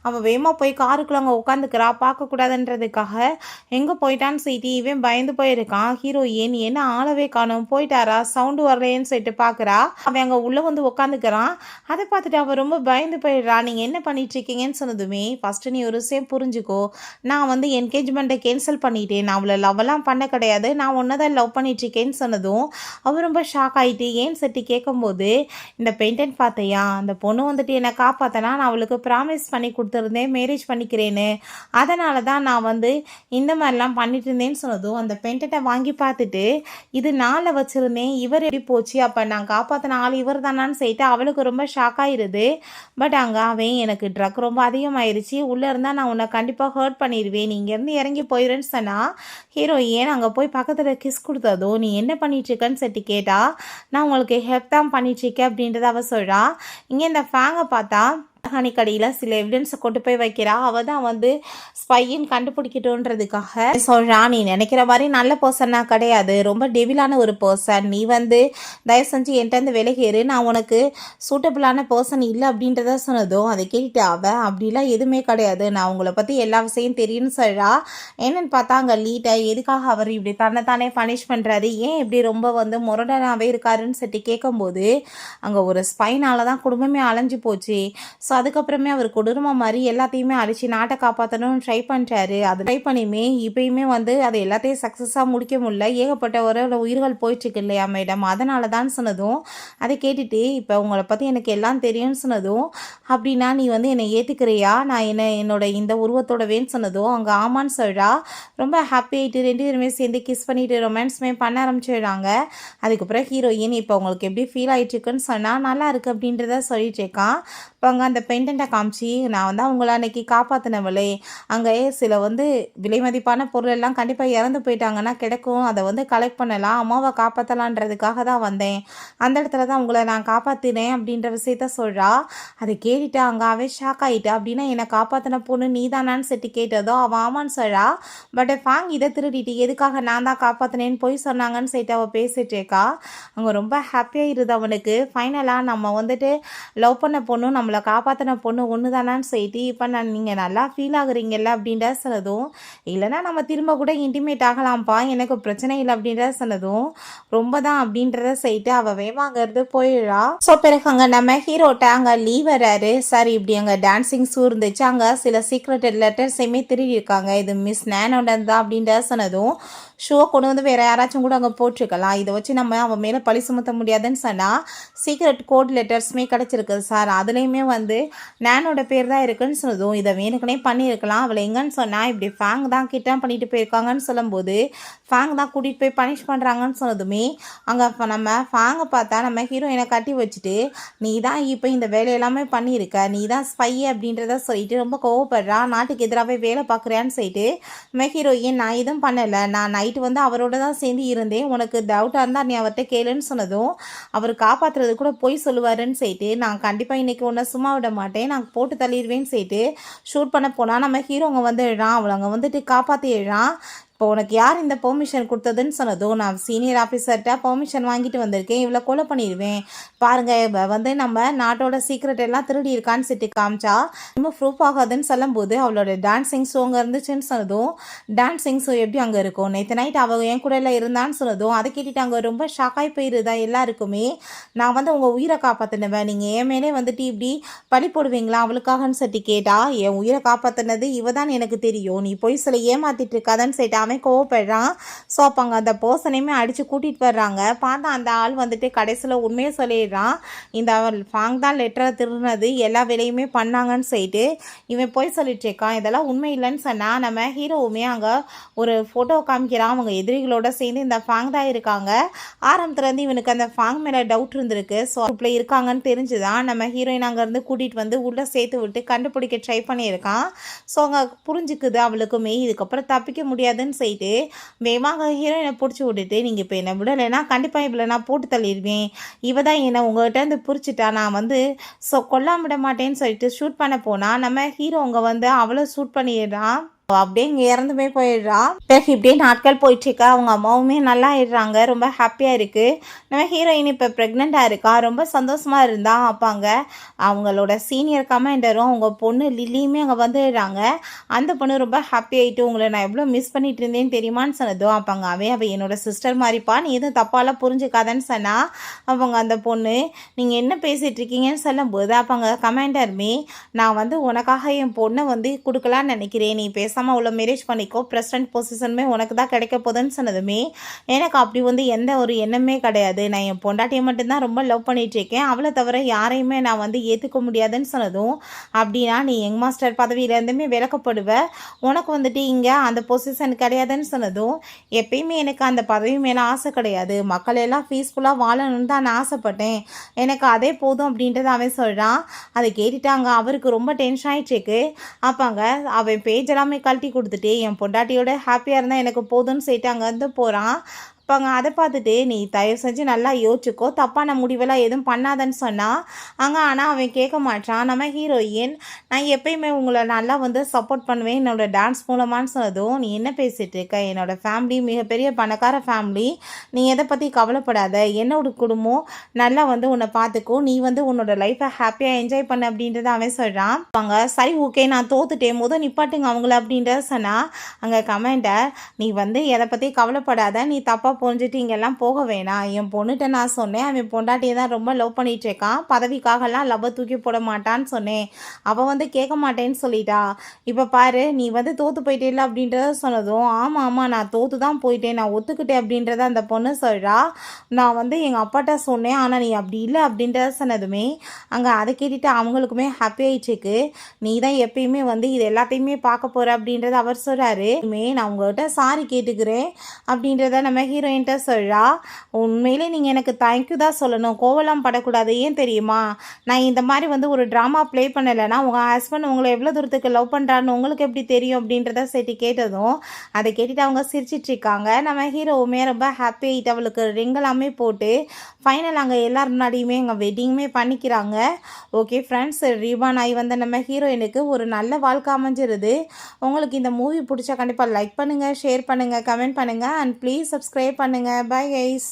அவள் வேகமாக போய் காருக்குள்ளே அங்கே உட்காந்துக்கிறா, பார்க்கக்கூடாதுன்றதுக்காக எங்கே போயிட்டான்னு சொல்லிட்டு இவன் பயந்து போயிருக்கான். ஹீரோயின் என்ன ஆளவே காணும், போயிட்டாரா, சவுண்டு வரலையேன்னு சொல்லிட்டு பார்க்குறா. அவன் அங்கே உள்ளே வந்து உட்காந்துக்கிறான். அதை பார்த்துட்டு அவள் ரொம்ப பயந்து போயிடுறா. நீங்கள் என்ன பண்ணிகிட்ருக்கீங்கன்னு சொன்னதுமே ஃபஸ்ட்டு நீ ஒரு விஷயம் புரிஞ்சுக்கோ, நான் வந்து என்கேஜ்மெண்ட்டை கேன்சல் பண்ணிட்டேன், நான் அவளை லவ்வெல்லாம் பண்ண கிடையாது, நான் ஒன்றை தான் லவ் பண்ணிட்டுருக்கேன்னு சொன்னதும் அவள் ரொம்ப ஷாக் ஆகிட்டு ஏன்னு சொல்லிட்டு கேட்கும்போது இந்த பெயிண்டன்ட் பார்த்தையா, அந்த பொண்ணு வந்துட்டு என்னை காப்பாற்றினா நான் அவளுக்கு ப்ராமிஸ் பண்ணி கொடுத்துருந்தேன் மேரேஜ் பண்ணிக்கிறேன்னு, அதனால தான் நான் வந்து இந்த மாதிரிலாம் பண்ணிட்டு இருந்தேன்னு சொன்னதும் அந்த பெயிண்டன்ட்டை வாங்கி பார்த்துட்டு இது நாளில் வச்சுருந்தேன், இவர் எப்படி போச்சு, அப்போ நான் காப்பாற்றின ஆள் இவர் தானான்னு சொல்லிட்டு அவளுக்கு ரொம்ப ஷாக் ஆகிடுது. பட் அங்கே அவன் எனக்கு ட்ரக் ரொம்ப அதிகமாகிருச்சு, உள்ளே இருந்தால் நான் உன்னை கண்டிப்பாக ஹர்ட் பண்ணிடுவேன், நீ இங்கேருந்து இறங்கி போயிடுன்னு சொன்னால் ஹீரோயின் அங்கே போய் பக்கத்தில் கிஸ் கொடுத்ததோ நீ என்ன பண்ணிகிட்ருக்கன்னு சொல்லிட்டு கேட்டா நான் உங்களுக்கு ஹெல்ப் தான் பண்ணிகிட்ருக்கேன் அப்படின்றத அவள் சொல்கிறா. இங்கே இந்த ஃபேங்கை பார்த்தா கடையில் சில எவிடன்ஸை கொண்டு போய் வைக்கிறா. அவள் தான் வந்து ஸ்பைன்னு கண்டுபிடிக்கட்டுன்றதுக்காக சொல்கிறா. நீ நினைக்கிற மாதிரி நல்ல பர்சன்னா கிடையாது, ரொம்ப டெவிலான ஒரு பர்சன், நீ வந்து தயவு செஞ்சு என்கிட்ட விலகேறு, நான் உனக்கு சூட்டபிளான பர்சன் இல்லை அப்படின்றத சொன்னதும் அதை கேட்டுட்டு அவள் அப்படிலாம் எதுவுமே கிடையாது, நான் உங்களை பற்றி எல்லா விஷயம் தெரியும்னு சொல்கிறா. என்னென்னு பார்த்தா அங்கே லீட்டை எதுக்காக அவர் இப்படி தன்னைத்தானே பனிஷ் பண்ணுறாரு, ஏன் இப்படி ரொம்ப வந்து முரடனாகவே இருக்காருன்னு சொல்லிட்டு கேட்கும்போது அங்கே ஒரு ஸ்பைனால தான் குடும்பமே அலைஞ்சு போச்சு, ஸோ அதுக்கப்புறமே அவர் கொடூரமாக மாதிரி எல்லாத்தையுமே அழிச்சு நாட்டை காப்பாற்றணும்னு ட்ரை பண்ணுறாரு. அது ட்ரை பண்ணியுமே இப்போயுமே வந்து அதை எல்லாத்தையும் சக்ஸஸாக முடிக்க முடியல, ஏகப்பட்ட ஒரு உயிர்கள் போயிட்டுருக்கு இல்லையா மேடம், அதனால தான் சொன்னதும் அதை கேட்டுட்டு இப்போ உங்களை பற்றி எனக்கு எல்லாம் தெரியும்னு சொன்னதும் அப்படின்னா நீ வந்து என்னை ஏற்றுக்கிறியா, நான் என்னோட இந்த உருவத்தோடவேன்னு சொன்னதும் அங்கே ஆமான்னு சொல்கிறா. ரொம்ப ஹாப்பி ஆகிட்டு ரெண்டு பேருமே சேர்ந்து கிஸ் பண்ணிட்டு ரொமான்ஸுமே பண்ண ஆரம்பிச்சிடுறாங்க. அதுக்கப்புறம் ஹீரோயின் இப்போ உங்களுக்கு எப்படி ஃபீல் ஆகிட்டுருக்குன்னு சொன்னால் நல்லா இருக்குது அப்படின்றத சொல்லிட்டு இருக்கான். இப்போ அங்கே அந்த பெயிண்டண்ட்டை காமிச்சு நான் வந்து அவங்கள அன்னைக்கு காப்பாற்றினவளே, அங்கே சில வந்து விலை மதிப்பான பொருள் எல்லாம் கண்டிப்பாக இறந்து போயிட்டாங்கன்னா கிடைக்கும், அதை வந்து கலெக்ட் பண்ணலாம், அம்மாவை காப்பாற்றலான்றதுக்காக தான் வந்தேன், அந்த இடத்துல தான் உங்களை நான் காப்பாற்றினேன் அப்படின்ற விஷயத்த சொல்கிறா. அதை கேட்டுட்டு அங்கே அவன் ஷாக் ஆகிட்டா. அப்படின்னா என்னை காப்பாற்றின பொண்ணு நீ தானான்னு செட்டு கேட்டதோ அவள் ஆமான்னு சொல்கிறா. பட் ஃபேங் இதை திருடிட்டு எதுக்காக நான் தான் காப்பாற்றினேன்னு போய் சொன்னாங்கன்னு சொல்லிட்டு அவள் பேசிட்டு இருக்கா. அங்கே ரொம்ப ஹாப்பியாக இருது அவனுக்கு. ஃபைனலாக நம்ம வந்துட்டு லவ் பண்ண பொண்ணும் நம்ம நம்மளை காப்பாற்றின பொண்ணு ஒன்று தானான்னு சொல்லிட்டு இப்போ நீங்கள் நல்லா ஃபீல் ஆகுறீங்கல்ல அப்படின்ற சொன்னதும், இல்லைன்னா நம்ம திரும்ப கூட இன்டிமேட் ஆகலாம்ப்பா, எனக்கு பிரச்சனை இல்லை அப்படின்ற சொன்னதும், ரொம்ப தான் அப்படின்றத சொல்லிட்டு அவள் வேமாங்கிறது போயிடுறா. ஸோ பிறகு அங்கே நம்ம ஹீரோட்ட அங்கே லீவ் வராரு. சரி இப்படி அங்கே டான்ஸிங் ஷூ இருந்துச்சு, அங்கே சில சீக்ரெட் லெட்டர்ஸையுமே திருடி இருக்காங்க, இது மிஸ் நேனோட தான் அப்படின்ற சொன்னதும், ஷூவை கொண்டு வந்து வேறு யாராச்சும் கூட அங்கே போட்டிருக்கலாம், இதை வச்சு நம்ம அவன் மேலே பழி சுமத்த முடியாதுன்னு சொன்னால் சீக்ரெட் கோட் லெட்டர்ஸுமே கிடச்சிருக்கு சார், அதுலேயுமே வந்து நேனோட பேர் தான் இருக்குன்னு சொன்னதும், இதை வேணுக்குனே பண்ணியிருக்கலாம், அவளை எங்கன்னு சொன்னால் இப்படி ஃபேங் தான் கிட்னாப் பண்ணிட்டு போயிருக்காங்கன்னு சொல்லும்போது ஃபேங் தான் கூட்டிகிட்டு போய் பனிஷ் பண்ணுறாங்கன்னு சொன்னதுமே அங்கே நம்ம ஃபேங்கை பார்த்தா நம்ம ஹீரோயினை கட்டி வச்சுட்டு, நீ தான் இப்போ இந்த வேலையெல்லாமே பண்ணியிருக்க, நீ தான் ஸ்பை அப்படின்றத சொல்லிட்டு ரொம்ப கோவப்படுறா, நாட்டுக்கு எதிராகவே வேலை பார்க்குறியான்னு சொல்லிட்டு நம்ம ஹீரோயின், நான் எதுவும் பண்ணலை, நான் நைட்டு வந்து அவரோட தான் சேர்ந்து இருந்தேன், உனக்கு டவுட்டாக இருந்தால் நீ அவர்கிட்ட கேளுன்னு சொன்னதும், அவர் காப்பாற்றுறது கூட போய் சொல்லுவாருன்னு சொல்லிட்டு, நான் கண்டிப்பாக இன்றைக்கி உன்னை சும்மா விட மாட்டேன், நான் போட்டு தள்ளிடுவேன்னு சொல்லிட்டு ஷூட் பண்ண போனால் நம்ம ஹீரோங்க வந்து எழுறான், அவளை அங்கே வந்துட்டு காப்பாற்றி எழுறான். இப்போ உனக்கு யார் இந்த பெர்மிஷன் கொடுத்ததுன்னு சொன்னதோ, நான் சீனியர் ஆஃபீஸர்கிட்ட பெர்மிஷன் வாங்கிட்டு வந்திருக்கேன், இவ்வளோ கொலை பண்ணிடுவேன் பாருங்கள், இப்போ வந்து நம்ம நாட்டோட சீக்ரெட் எல்லாம் திருடி இருக்கான்னு சிட்டு காமிச்சா ரொம்ப ப்ரூஃப் ஆகாதுன்னு சொல்லும்போது, அவளோட டான்ஸிங் ஷோ அங்கே இருந்துச்சுன்னு சொன்னதும், டான்ஸிங் ஷோ எப்படி அங்கே இருக்கும், நேற்று நைட் அவள் என் கூட எல்லாம் இருந்தான்னு சொன்னதும், அதை கேட்டுட்டு அங்கே ரொம்ப ஷாக்காகி போயிருதா எல்லாருக்குமே, நான் வந்து உங்கள் உயிரை காப்பாற்றினவன், நீங்கள் என் மேலே வந்துட்டு இப்படி பழி போடுவீங்களா அவளுக்காகன்னு சொல்லி கேட்டா, என் உயிரை காப்பாற்றினது இவ தான் எனக்கு தெரியும், நீ போய் சொல்ல ஏமாத்திட்டு இருக்காதான்னு சொல்லிட்டு அவன் கோவப்படுறான். ஸோ அப்போ அங்கே அந்த பர்சனையுமே அடித்து கூட்டிகிட்டு வர்றாங்க. பார்த்தா அந்த ஆள் வந்துட்டு கடைசியில் உண்மையை சொல்லிடுறான், இந்த ஃபாங் தான் லெட்டரை திருடினது, எல்லா வேலையுமே பண்ணாங்கன்னு சொல்லிட்டு இவன் போய் சொல்லிட்டு இருக்கான். இதெல்லாம் உண்மை இல்லைன்னு சொன்னால் நம்ம ஹீரோவுமே அங்கே ஒரு ஃபோட்டோ காமிக்கிறான், அவங்க எதிரிகளோட சேர்ந்து இந்த ஃபாங் தான் இருக்காங்க. ஆரம்பத்துலேருந்து இவனுக்கு அந்த ஃபாங் மேலே டவுட் இருந்திருக்கு. ஸோ இப்படி இருக்காங்கன்னு தெரிஞ்சுதான் நம்ம ஹீரோயின் அங்கேருந்து கூட்டிகிட்டு வந்து உள்ளே சேர்த்து விட்டு கண்டுபிடிக்க ட்ரை பண்ணியிருக்கான். ஸோ அங்கே புரிஞ்சுக்குது அவளுக்குமே இதுக்கப்புறம் தப்பிக்க முடியாதுன்னு சொல்லிட்டு வேகமாக ஹீரோயினை பிடிச்சி விட்டுட்டு, நீங்கள் இப்போ என்னை விடலைன்னா கண்டிப்பாக இவ்வளோ நான் போட்டு தள்ளிடுவேன், இவ தான் என்னை உங்கள்கிட்ட இருந்து பிடிச்சிட்டா, நான் வந்து கொல்லாம விட மாட்டேன்னு சொல்லிட்டு ஷூட் பண்ண போனால் நம்ம ஹீரோ அங்கே வந்து அவளை ஷூட் பண்ணிடுறான். அப்படியே இங்கே இறந்துமே போயிடுறா. பிறகு இப்படியே நாட்கள் போயிட்டுருக்கா, அவங்க அம்மாவுமே நல்லா ஆயிடுறாங்க, ரொம்ப ஹாப்பியாக இருக்குது. நம்ம ஹீரோயின் இப்போ ப்ரெக்னெண்ட்டாக இருக்கா, ரொம்ப சந்தோஷமாக இருந்தா. அப்பாங்க அவங்களோட சீனியர் கமாண்டரும் அவங்க பொண்ணு லில்லியுமே அங்கே வந்துடுறாங்க. அந்த பொண்ணு ரொம்ப ஹாப்பி ஆகிட்டு, உங்களை நான் எவ்வளோ மிஸ் பண்ணிட்டு இருந்தேன்னு தெரியுமான்னு சொன்னதும், அப்பாங்க அவள் என்னோட சிஸ்டர் மாதிரிப்பா, நீ எதுவும் தப்பாலாம் புரிஞ்சுக்காதன்னு சொன்னால் அவங்க அந்த பொண்ணு, நீங்கள் என்ன பேசிகிட்டு இருக்கீங்கன்னு சொல்லும்போது அப்பாங்க கமாண்டருமே, நான் வந்து உனக்காக என் பொண்ணை வந்து கொடுக்கலான்னு நினைக்கிறேன், நீ அவ்வளோ மேரேஜ் பண்ணிக்கோ, பிரசிடென்ட் பொசிஷனுமே உனக்கு தான் கிடைக்க போதுன்னு சொன்னதுமே எனக்கு அப்படி வந்து எந்த ஒரு எண்ணமே கிடையாது, நான் என் பொண்டாட்டியை மட்டும்தான் ரொம்ப லவ் பண்ணிட்டு இருக்கேன், அவளை தவிர யாரையுமே நான் வந்து ஏற்றுக்க முடியாதுன்னு சொன்னதும், அப்படின்னா நீ யங் மாஸ்டர் பதவியிலேருந்துமே விலக்கப்படுவ, உனக்கு வந்துட்டு இங்கே அந்த பொசிஷன் கிடையாதுன்னு சொன்னதும், எப்பயுமே எனக்கு அந்த பதவி மேலே ஆசை கிடையாது, மக்கள் எல்லாம் பீஸ்ஃபுல்லாக வாழணும்னு தான் நான் ஆசைப்பட்டேன், எனக்கு அதே போதும் அப்படின்றத அவன் சொல்கிறான். அதை கேட்டுட்டாங்க அவருக்கு ரொம்ப டென்ஷன் ஆகிட்டுருக்கு. அப்பாங்க அவன் பேஜ் எல்லாமே கழட்டி கொடுத்துட்டு, என் பொண்டாட்டியோட ஹாப்பியாக இருந்தால் எனக்கு போதும்னு சொல்லிட்டு அங்கேருந்து போகிறான். அப்பாங்க அதை பார்த்துட்டு, நீ தயவு செஞ்சு நல்லா யோசிச்சுக்கோ, தப்பான முடிவெல்லாம் எதுவும் பண்ணாதன்னு சொன்னால் ஆனால் அவன் கேட்க மாட்டான். நம்ம ஹீரோயின், நான் எப்பயுமே உங்களை நல்லா வந்து சப்போர்ட் பண்ணுவேன் என்னோடய டான்ஸ் மூலமானு சொன்னதும், நீ என்ன பேசிகிட்டு இருக்க, என்னோடய ஃபேமிலி மிகப்பெரிய பணக்கார ஃபேமிலி, நீ எதை பற்றி கவலைப்படாத, என்னோட குடும்பம் நல்லா வந்து உன்னை பார்த்துக்கோ, நீ வந்து உன்னோட லைஃப்பை ஹாப்பியாக என்ஜாய் பண்ண அப்படின்றத அவன் சொல்கிறான். அப்பாங்க சரி ஓகே நான் தோத்துட்டேன், போதும் நிப்பாட்டுங்க அவங்கள அப்படின்றத சொன்னால் அங்கே கமெண்டர், நீ வந்து எதை பற்றி கவலைப்படாத, நீ தப்பாக புரிஞ்சுட்டு இங்கெல்லாம் போக வேணாம், என் பொண்ணுகிட்ட நான் சொன்னேன், அவன் பொண்டாட்டியை தான் ரொம்ப லவ் பண்ணிகிட்டு இருக்கான், பதவிக்காகலாம் லவ்வை தூக்கி போட மாட்டான்னு சொன்னேன், அவள் வந்து கேட்க மாட்டேன்னு சொல்லிட்டா, இப்போ பாரு நீ வந்து தோற்று போயிட்டே அப்படின்றத சொன்னதும், ஆமாம் நான் தோற்று தான் போயிட்டேன், நான் ஒத்துக்கிட்டேன் அப்படின்றத அந்த பொண்ணு சொல்கிறா. நான் வந்து எங்கள் அப்பாட்ட சொன்னேன், ஆனால் நீ அப்படி இல்லை அப்படின்றத சொன்னதுமே அங்கே அதை கேட்டுட்டு அவங்களுக்குமே ஹாப்பி ஆயிடுச்சுக்கு, நீ தான் எப்பயுமே வந்து இது எல்லாத்தையுமே பார்க்க போகிற அப்படின்றத அவர் சொல்கிறாரு. நான் உங்கள்கிட்ட சாரி கேட்டுக்கிறேன் அப்படின்றத நம்ம ஹீரோயின்ட்ட சொல்கிறா. உண்மையிலே நீங்கள் எனக்கு தேங்க்யூ தான் சொல்லணும், கோவலாம் படக்கூடாது, ஏன் தெரியுமா, நான் இந்த மாதிரி வந்து ஒரு ட்ராமா ப்ளே பண்ணலைன்னா உங்கள் ஹஸ்பண்ட் உங்களை எவ்வளோ தூரத்துக்கு லவ் பண்ணுறான்னு உங்களுக்கு எப்படி தெரியும் அப்படின்றத சேர்த்து கேட்டதும் அதை கேட்டுட்டு அவங்க சிரிச்சிட்ருக்காங்க. நம்ம ஹீரோவுமே ரொம்ப ஹாப்பி ஆகிட்டு அவளுக்கு ரிங் எல்லாமே போட்டு ஃபைனல் அங்கே எல்லார் முன்னாடியுமே அங்கே வெட்டிங்குமே பண்ணிக்கிறாங்க. ஓகே ஃப்ரெண்ட்ஸ், ரீபான் ஆகி வந்த நம்ம ஹீரோயினுக்கு ஒரு நல்ல வாழ்க்கை அமைஞ்சிருது. உங்களுக்கு இந்த மூவி பிடிச்சா கண்டிப்பாக லைக் பண்ணுங்கள், ஷேர் பண்ணுங்கள், கமெண்ட் பண்ணுங்கள் அண்ட் ப்ளீஸ் சப்ஸ்கிரைப் பண்ணுங்கள். Bye guys.